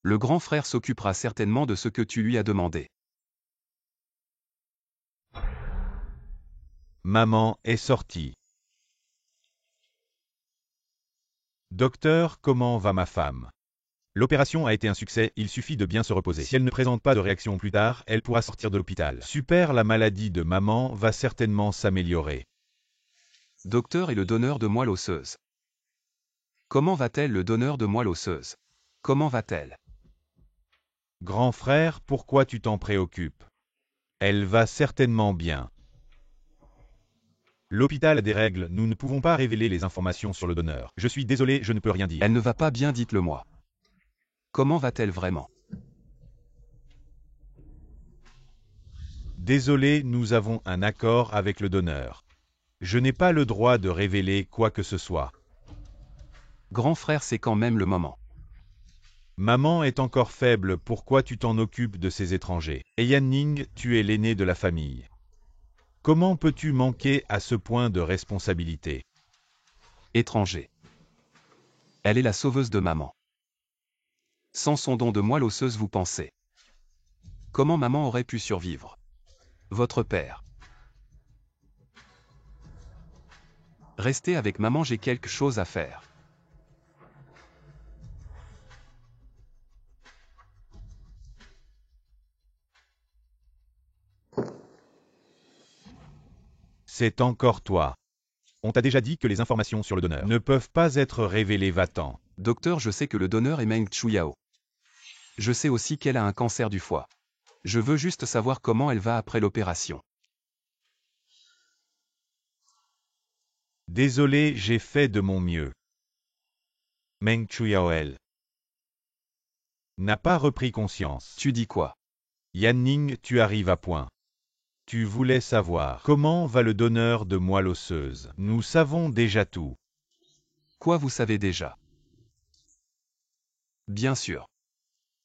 Le grand frère s'occupera certainement de ce que tu lui as demandé. Maman est sortie. Docteur, comment va ma femme? L'opération a été un succès, il suffit de bien se reposer. Si elle ne présente pas de réaction plus tard, elle pourra sortir de l'hôpital. Super, la maladie de maman va certainement s'améliorer. Docteur est le donneur de moelle osseuse. Comment va-t-elle le donneur de moelle osseuse? Comment va-t-elle? Grand frère, pourquoi tu t'en préoccupes? Elle va certainement bien. L'hôpital a des règles, nous ne pouvons pas révéler les informations sur le donneur. Je suis désolé, je ne peux rien dire. Elle ne va pas bien, dites-le moi. Comment va-t-elle vraiment? Désolé, nous avons un accord avec le donneur. Je n'ai pas le droit de révéler quoi que ce soit. Grand frère, c'est quand même le moment. Maman est encore faible, pourquoi tu t'en occupes de ces étrangers? Et Yanning, tu es l'aîné de la famille. Comment peux-tu manquer à ce point de responsabilité? Étranger. Elle est la sauveuse de maman. Sans son don de moelle osseuse, vous pensez? Comment maman aurait pu survivre? Votre père. Restez avec maman, j'ai quelque chose à faire. C'est encore toi. On t'a déjà dit que les informations sur le donneur ne peuvent pas être révélées, va-t'en. Docteur, je sais que le donneur est Meng Chuyao. Je sais aussi qu'elle a un cancer du foie. Je veux juste savoir comment elle va après l'opération. Désolé, j'ai fait de mon mieux. Meng Chuyaoel n'a pas repris conscience. Tu dis quoi? Yanning, tu arrives à point. Tu voulais savoir comment va le donneur de moelle osseuse. Nous savons déjà tout. Quoi, vous savez déjà? Bien sûr.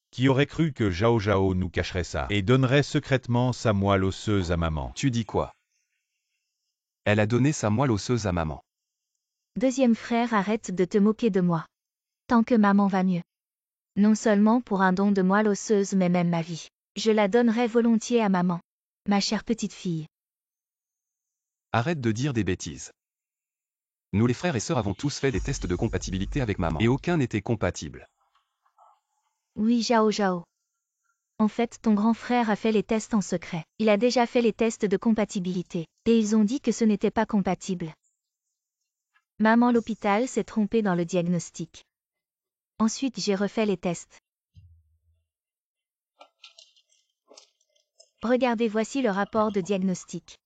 Qui aurait cru que Zhao Zhao nous cacherait ça et donnerait secrètement sa moelle osseuse à maman? Tu dis quoi? Elle a donné sa moelle osseuse à maman. Deuxième frère, arrête de te moquer de moi. Tant que maman va mieux. Non seulement pour un don de moelle osseuse mais même ma vie. Je la donnerais volontiers à maman. Ma chère petite fille. Arrête de dire des bêtises. Nous les frères et sœurs avons tous fait des tests de compatibilité avec maman et aucun n'était compatible. Oui, Zhao Zhao. En fait, ton grand frère a fait les tests en secret. Il a déjà fait les tests de compatibilité. Et ils ont dit que ce n'était pas compatible. Maman, l'hôpital s'est trompé dans le diagnostic. Ensuite, j'ai refait les tests. Regardez, voici le rapport de diagnostic.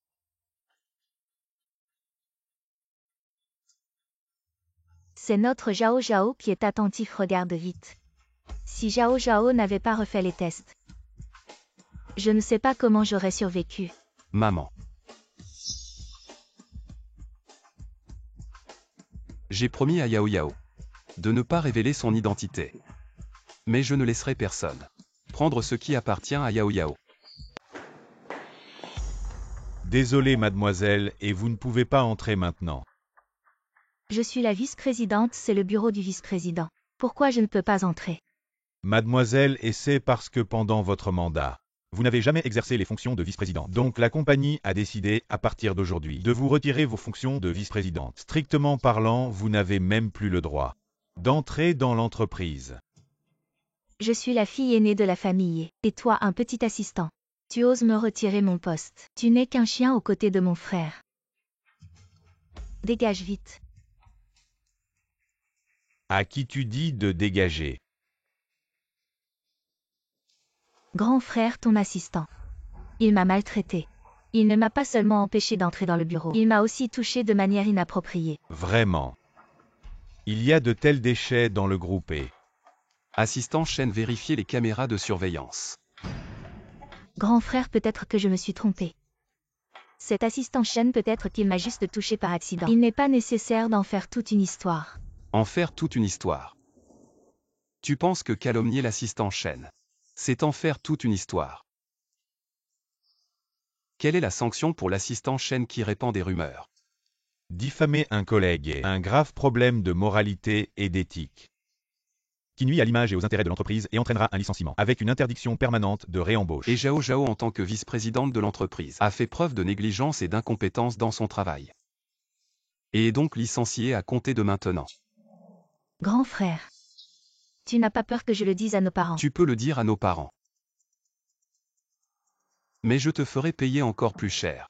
C'est notre Zhao Zhao qui est attentif, regarde vite. Si Zhao Zhao n'avait pas refait les tests, je ne sais pas comment j'aurais survécu. Maman. J'ai promis à Yao Yao de ne pas révéler son identité. Mais je ne laisserai personne prendre ce qui appartient à Yao Yao. Désolé mademoiselle, et vous ne pouvez pas entrer maintenant. Je suis la vice-présidente, c'est le bureau du vice-président. Pourquoi je ne peux pas entrer? Mademoiselle, et c'est parce que pendant votre mandat, vous n'avez jamais exercé les fonctions de vice-président. Donc la compagnie a décidé, à partir d'aujourd'hui, de vous retirer vos fonctions de vice-présidente. Strictement parlant, vous n'avez même plus le droit d'entrer dans l'entreprise. Je suis la fille aînée de la famille, et toi un petit assistant. Tu oses me retirer mon poste. Tu n'es qu'un chien aux côtés de mon frère. Dégage vite. À qui tu dis de dégager? Grand frère, ton assistant. Il m'a maltraité. Il ne m'a pas seulement empêché d'entrer dans le bureau, il m'a aussi touché de manière inappropriée. Vraiment. Il y a de tels déchets dans le groupe E. Assistant chaîne, vérifier les caméras de surveillance. Grand frère, peut-être que je me suis trompée. Cet assistant Shen, peut-être qu'il m'a juste touché par accident. Il n'est pas nécessaire d'en faire toute une histoire. En faire toute une histoire. Tu penses que calomnier l'assistant Shen, c'est en faire toute une histoire. Quelle est la sanction pour l'assistant Shen qui répand des rumeurs? Diffamer un collègue est un grave problème de moralité et d'éthique, qui nuit à l'image et aux intérêts de l'entreprise et entraînera un licenciement, avec une interdiction permanente de réembauche. Et Zhao Zhao, en tant que vice-présidente de l'entreprise, a fait preuve de négligence et d'incompétence dans son travail. Et est donc licenciée à compter de maintenant. Grand frère, tu n'as pas peur que je le dise à nos parents? Tu peux le dire à nos parents. Mais je te ferai payer encore plus cher.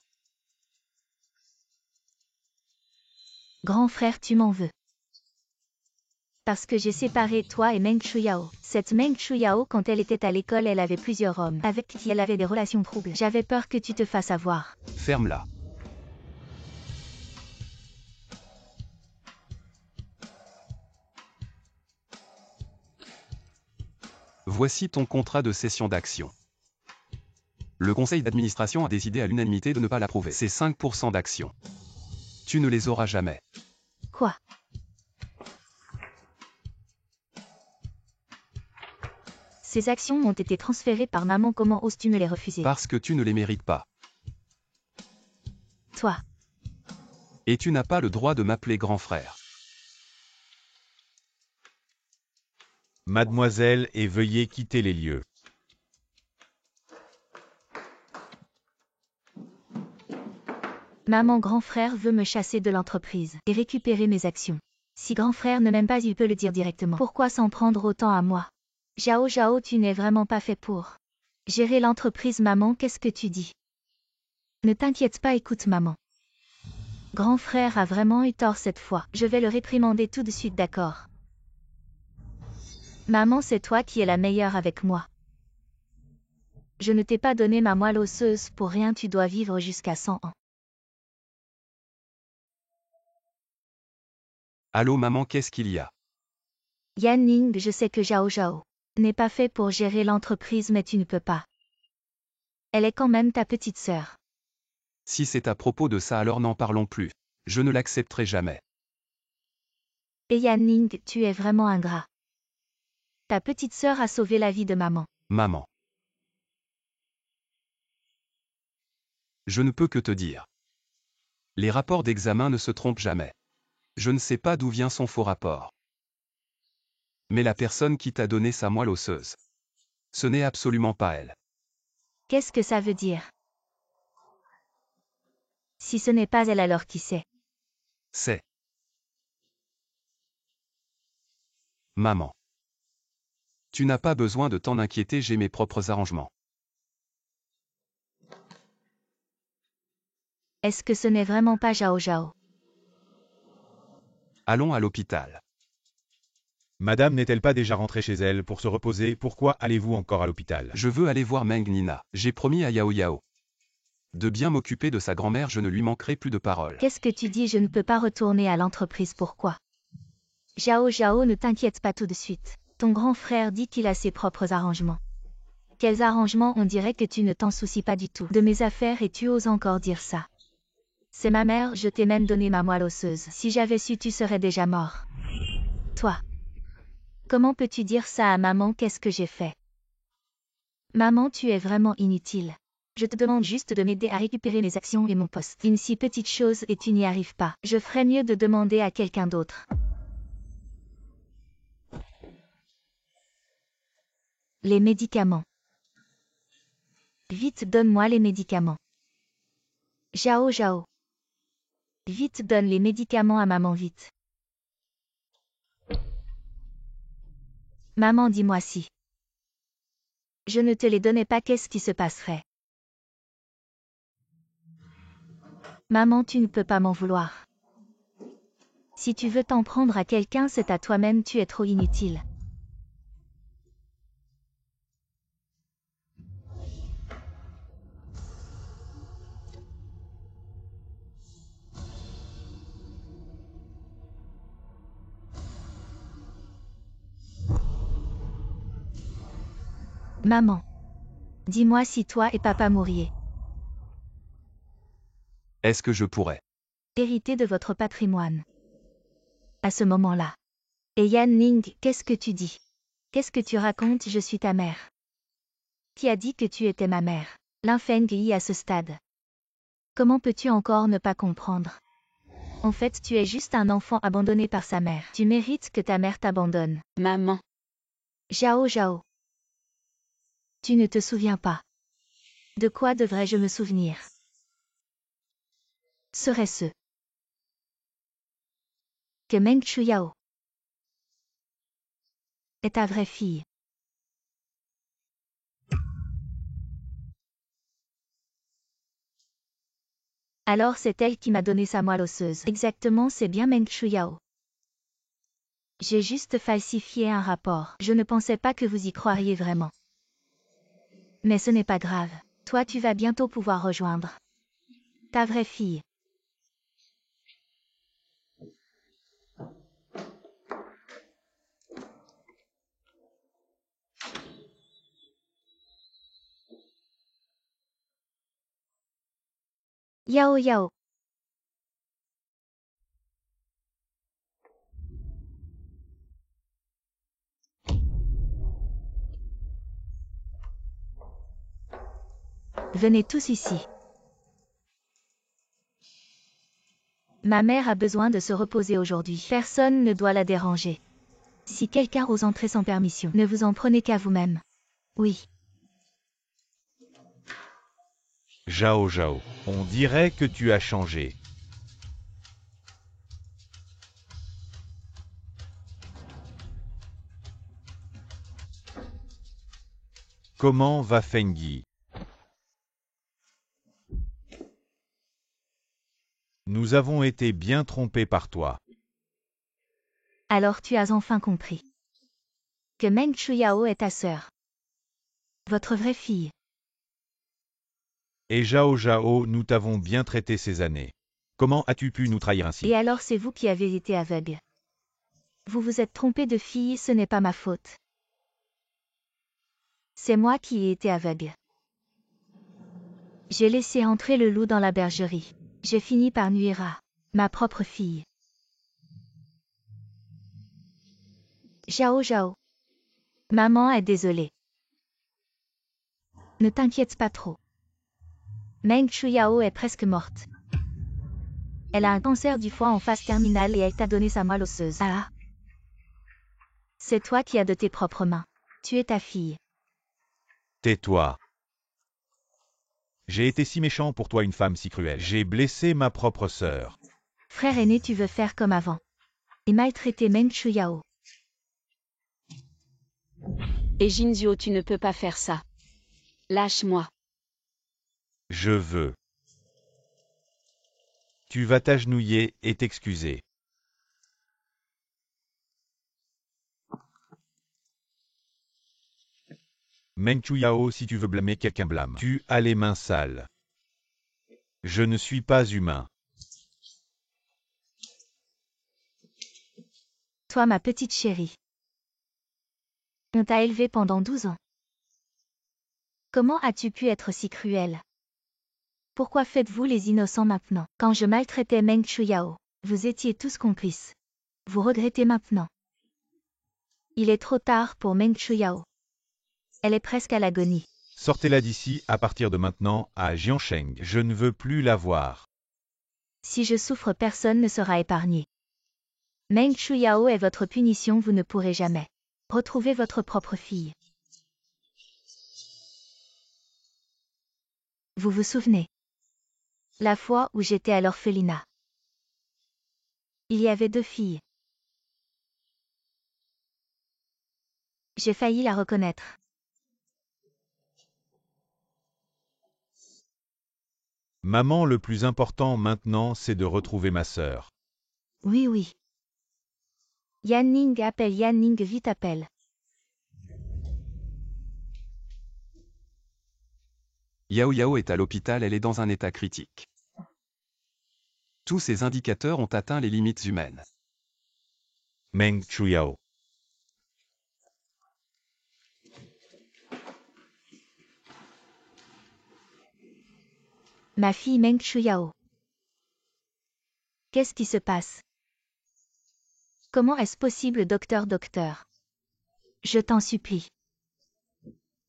Grand frère, tu m'en veux. Parce que j'ai séparé toi et Meng Shuyao. Cette Meng Shuyao, quand elle était à l'école, elle avait plusieurs hommes avec qui elle avait des relations troubles. J'avais peur que tu te fasses avoir. Ferme-la. Voici ton contrat de cession d'actions. Le conseil d'administration a décidé à l'unanimité de ne pas l'approuver. C'est 5% d'actions. Tu ne les auras jamais. Quoi? Ces actions m'ont été transférées par maman, comment oses-tu me les refuser? Parce que tu ne les mérites pas. Toi. Et tu n'as pas le droit de m'appeler grand frère. Mademoiselle, et veuillez quitter les lieux. Maman, grand frère veut me chasser de l'entreprise et récupérer mes actions. Si grand frère ne m'aime pas, il peut le dire directement. Pourquoi s'en prendre autant à moi? Zhao Zhao, tu n'es vraiment pas fait pour gérer l'entreprise. Maman, qu'est-ce que tu dis? Ne t'inquiète pas, écoute maman. Grand frère a vraiment eu tort cette fois. Je vais le réprimander tout de suite, d'accord? Maman, c'est toi qui es la meilleure avec moi. Je ne t'ai pas donné ma moelle osseuse pour rien, tu dois vivre jusqu'à 100 ans. Allô maman, qu'est-ce qu'il y a? Yan Ning, je sais que Zhao Zhao n'est pas fait pour gérer l'entreprise, mais tu ne peux pas. Elle est quand même ta petite sœur. Si c'est à propos de ça, alors n'en parlons plus. Je ne l'accepterai jamais. Et Yan Ning, tu es vraiment ingrat. Ta petite sœur a sauvé la vie de maman. Maman. Je ne peux que te dire. Les rapports d'examen ne se trompent jamais. Je ne sais pas d'où vient son faux rapport. Mais la personne qui t'a donné sa moelle osseuse, ce n'est absolument pas elle. Qu'est-ce que ça veut dire? Si ce n'est pas elle, alors qui c'est? C'est maman. Tu n'as pas besoin de t'en inquiéter, j'ai mes propres arrangements. Est-ce que ce n'est vraiment pas Zhao Zhao? Allons à l'hôpital. Madame n'est-elle pas déjà rentrée chez elle pour se reposer? Pourquoi allez-vous encore à l'hôpital? Je veux aller voir Meng Nina. J'ai promis à Yao Yao de bien m'occuper de sa grand-mère, je ne lui manquerai plus de parole. Qu'est-ce que tu dis? Je ne peux pas retourner à l'entreprise, pourquoi? Zhao Zhao, ne t'inquiète pas tout de suite. Ton grand frère dit qu'il a ses propres arrangements. Quels arrangements? On dirait que tu ne t'en soucies pas du tout de mes affaires et tu oses encore dire ça. C'est ma mère, je t'ai même donné ma moelle osseuse. Si j'avais su, tu serais déjà mort. Toi. Comment peux-tu dire ça à maman? Qu'est-ce que j'ai fait? Maman, tu es vraiment inutile. Je te demande juste de m'aider à récupérer mes actions et mon poste. Une si petite chose et tu n'y arrives pas. Je ferais mieux de demander à quelqu'un d'autre. Les médicaments. Vite, donne-moi les médicaments. Zhao Zhao. Vite, donne les médicaments à maman, vite. Maman, dis-moi si je ne te les donnais pas, qu'est-ce qui se passerait? Maman, tu ne peux pas m'en vouloir. Si tu veux t'en prendre à quelqu'un, c'est à toi-même, tu es trop inutile. Maman. Dis-moi si toi et papa mouriez. Est-ce que je pourrais? Hériter de votre patrimoine. À ce moment-là. Et Yan Ning, qu'est-ce que tu dis? Qu'est-ce que tu racontes? Je suis ta mère. Qui a dit que tu étais ma mère? Lin Fengyi à ce stade. Comment peux-tu encore ne pas comprendre? En fait, tu es juste un enfant abandonné par sa mère. Tu mérites que ta mère t'abandonne. Maman. Zhao Zhao. Tu ne te souviens pas. De quoi devrais-je me souvenir? Serait-ce que Meng Chuyao est ta vraie fille? Alors c'est elle qui m'a donné sa moelle osseuse. Exactement, c'est bien Meng Chuyao. J'ai juste falsifié un rapport. Je ne pensais pas que vous y croiriez vraiment. Mais ce n'est pas grave. Toi, tu vas bientôt pouvoir rejoindre ta vraie fille. Yao Yao. Venez tous ici. Ma mère a besoin de se reposer aujourd'hui. Personne ne doit la déranger. Si quelqu'un ose entrer sans permission, ne vous en prenez qu'à vous-même. Oui. Zhao Zhao, on dirait que tu as changé. Comment va Fengyi? Nous avons été bien trompés par toi. Alors tu as enfin compris que Meng Chuyao est ta sœur. Votre vraie fille. Et Zhao Zhao, nous t'avons bien traité ces années. Comment as-tu pu nous trahir ainsi? Et alors c'est vous qui avez été aveugle. Vous vous êtes trompé de fille, ce n'est pas ma faute. C'est moi qui ai été aveugle. J'ai laissé entrer le loup dans la bergerie. J'ai fini par nuire à ma propre fille. Zhao Zhao. Maman est désolée. Ne t'inquiète pas trop. Meng Chuyao est presque morte. Elle a un cancer du foie en phase terminale et elle t'a donné sa moelle osseuse. Ah. C'est toi qui as de tes propres mains. Tu es ta fille. Tais-toi. J'ai été si méchant pour toi, une femme si cruelle. J'ai blessé ma propre sœur. Frère aîné, tu veux faire comme avant. Et maltraiter Meng Chuyao. Et Jinzhuo, tu ne peux pas faire ça. Lâche-moi. Je veux. Tu vas t'agenouiller et t'excuser. Meng Chuyao, si tu veux blâmer quelqu'un, blâme. Tu as les mains sales. Je ne suis pas humain. Toi, ma petite chérie. On t'a élevée pendant 12 ans. Comment as-tu pu être si cruel? Pourquoi faites-vous les innocents maintenant? Quand je maltraitais Meng Chuyao, vous étiez tous complices. Vous regrettez maintenant. Il est trop tard pour Meng Chuyao. Elle est presque à l'agonie. Sortez-la d'ici à partir de maintenant à Jiansheng. Je ne veux plus la voir. Si je souffre, personne ne sera épargné. Meng Chuyao est votre punition, vous ne pourrez jamais retrouver votre propre fille. Vous vous souvenez? La fois où j'étais à l'orphelinat. Il y avait 2 filles. J'ai failli la reconnaître. Maman, le plus important maintenant, c'est de retrouver ma sœur. Oui, oui. Yan Ning, appelle Yan Ning, vite appelle. Yao Yao est à l'hôpital, elle est dans un état critique. Tous ces indicateurs ont atteint les limites humaines. Meng Chuyao. Ma fille Meng Shuyao. Qu'est-ce qui se passe? Comment est-ce possible, docteur, docteur? Je t'en supplie.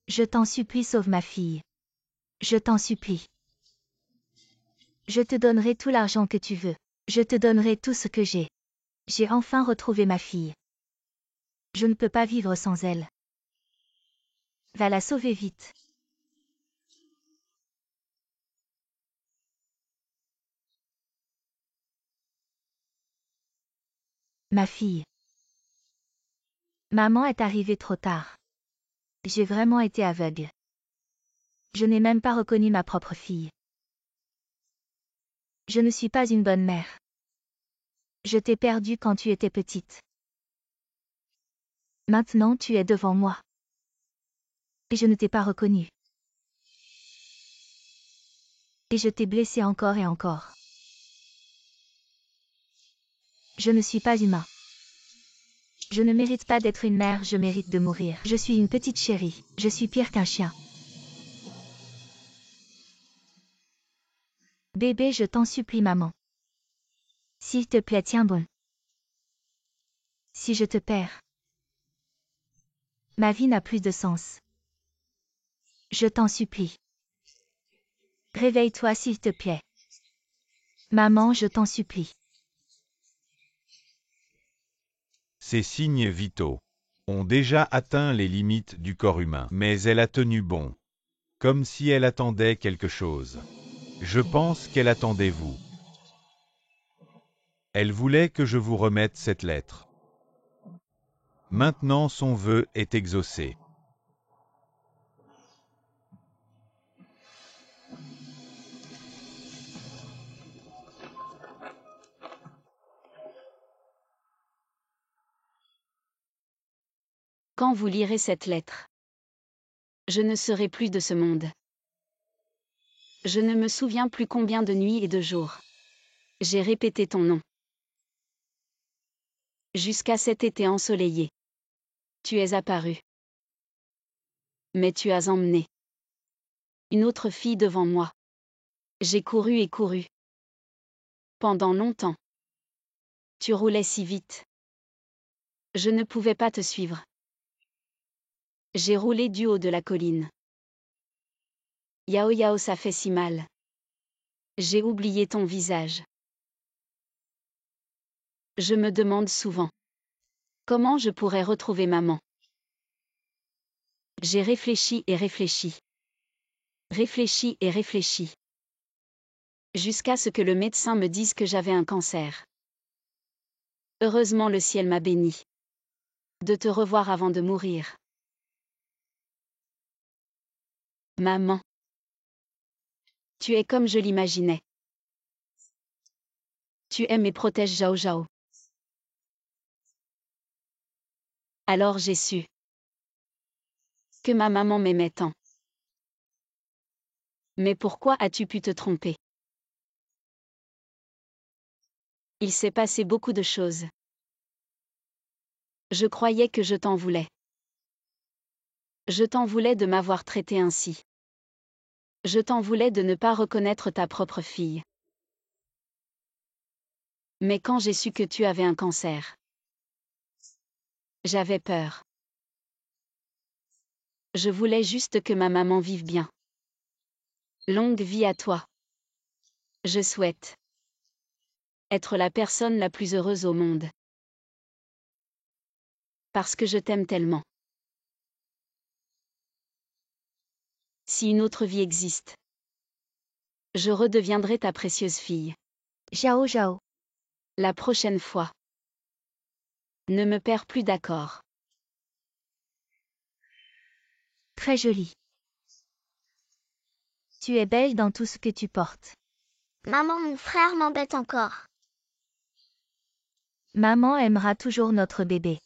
Je t'en supplie, sauve ma fille. Je t'en supplie. Je te donnerai tout l'argent que tu veux. Je te donnerai tout ce que j'ai. J'ai enfin retrouvé ma fille. Je ne peux pas vivre sans elle. Va la sauver vite. Ma fille. Maman est arrivée trop tard. J'ai vraiment été aveugle. Je n'ai même pas reconnu ma propre fille. Je ne suis pas une bonne mère. Je t'ai perdue quand tu étais petite. Maintenant tu es devant moi. Et je ne t'ai pas reconnue. Et je t'ai blessée encore et encore. Je ne suis pas humain. Je ne mérite pas d'être une mère, je mérite de mourir. Je suis une petite chérie. Je suis pire qu'un chien. Bébé, je t'en supplie, maman. S'il te plaît, tiens bon. Si je te perds, ma vie n'a plus de sens. Je t'en supplie. Réveille-toi, s'il te plaît. Maman, je t'en supplie. Ces signes vitaux ont déjà atteint les limites du corps humain, mais elle a tenu bon, comme si elle attendait quelque chose. Je pense qu'elle attendait vous. Elle voulait que je vous remette cette lettre. Maintenant son vœu est exaucé. Quand vous lirez cette lettre, je ne serai plus de ce monde. Je ne me souviens plus combien de nuits et de jours j'ai répété ton nom. Jusqu'à cet été ensoleillé. Tu es apparu. Mais tu as emmené une autre fille devant moi. J'ai couru et couru. Pendant longtemps. Tu roulais si vite. Je ne pouvais pas te suivre. J'ai roulé du haut de la colline. Yao Yao, ça fait si mal. J'ai oublié ton visage. Je me demande souvent comment je pourrais retrouver maman. J'ai réfléchi et réfléchi. Réfléchi et réfléchi. Jusqu'à ce que le médecin me dise que j'avais un cancer. Heureusement, le ciel m'a béni de te revoir avant de mourir. Maman. Tu es comme je l'imaginais. Tu aimes et protèges Zhao Zhao. Alors j'ai su que ma maman m'aimait tant. Mais pourquoi as-tu pu te tromper? Il s'est passé beaucoup de choses. Je croyais que je t'en voulais. Je t'en voulais de m'avoir traité ainsi. Je t'en voulais de ne pas reconnaître ta propre fille. Mais quand j'ai su que tu avais un cancer, j'avais peur. Je voulais juste que ma maman vive bien. Longue vie à toi. Je souhaite être la personne la plus heureuse au monde. Parce que je t'aime tellement. Si une autre vie existe, je redeviendrai ta précieuse fille. Zhao Zhao. La prochaine fois. Ne me perds plus, d'accord. Très jolie. Tu es belle dans tout ce que tu portes. Maman, mon frère m'embête encore. Maman aimera toujours notre bébé.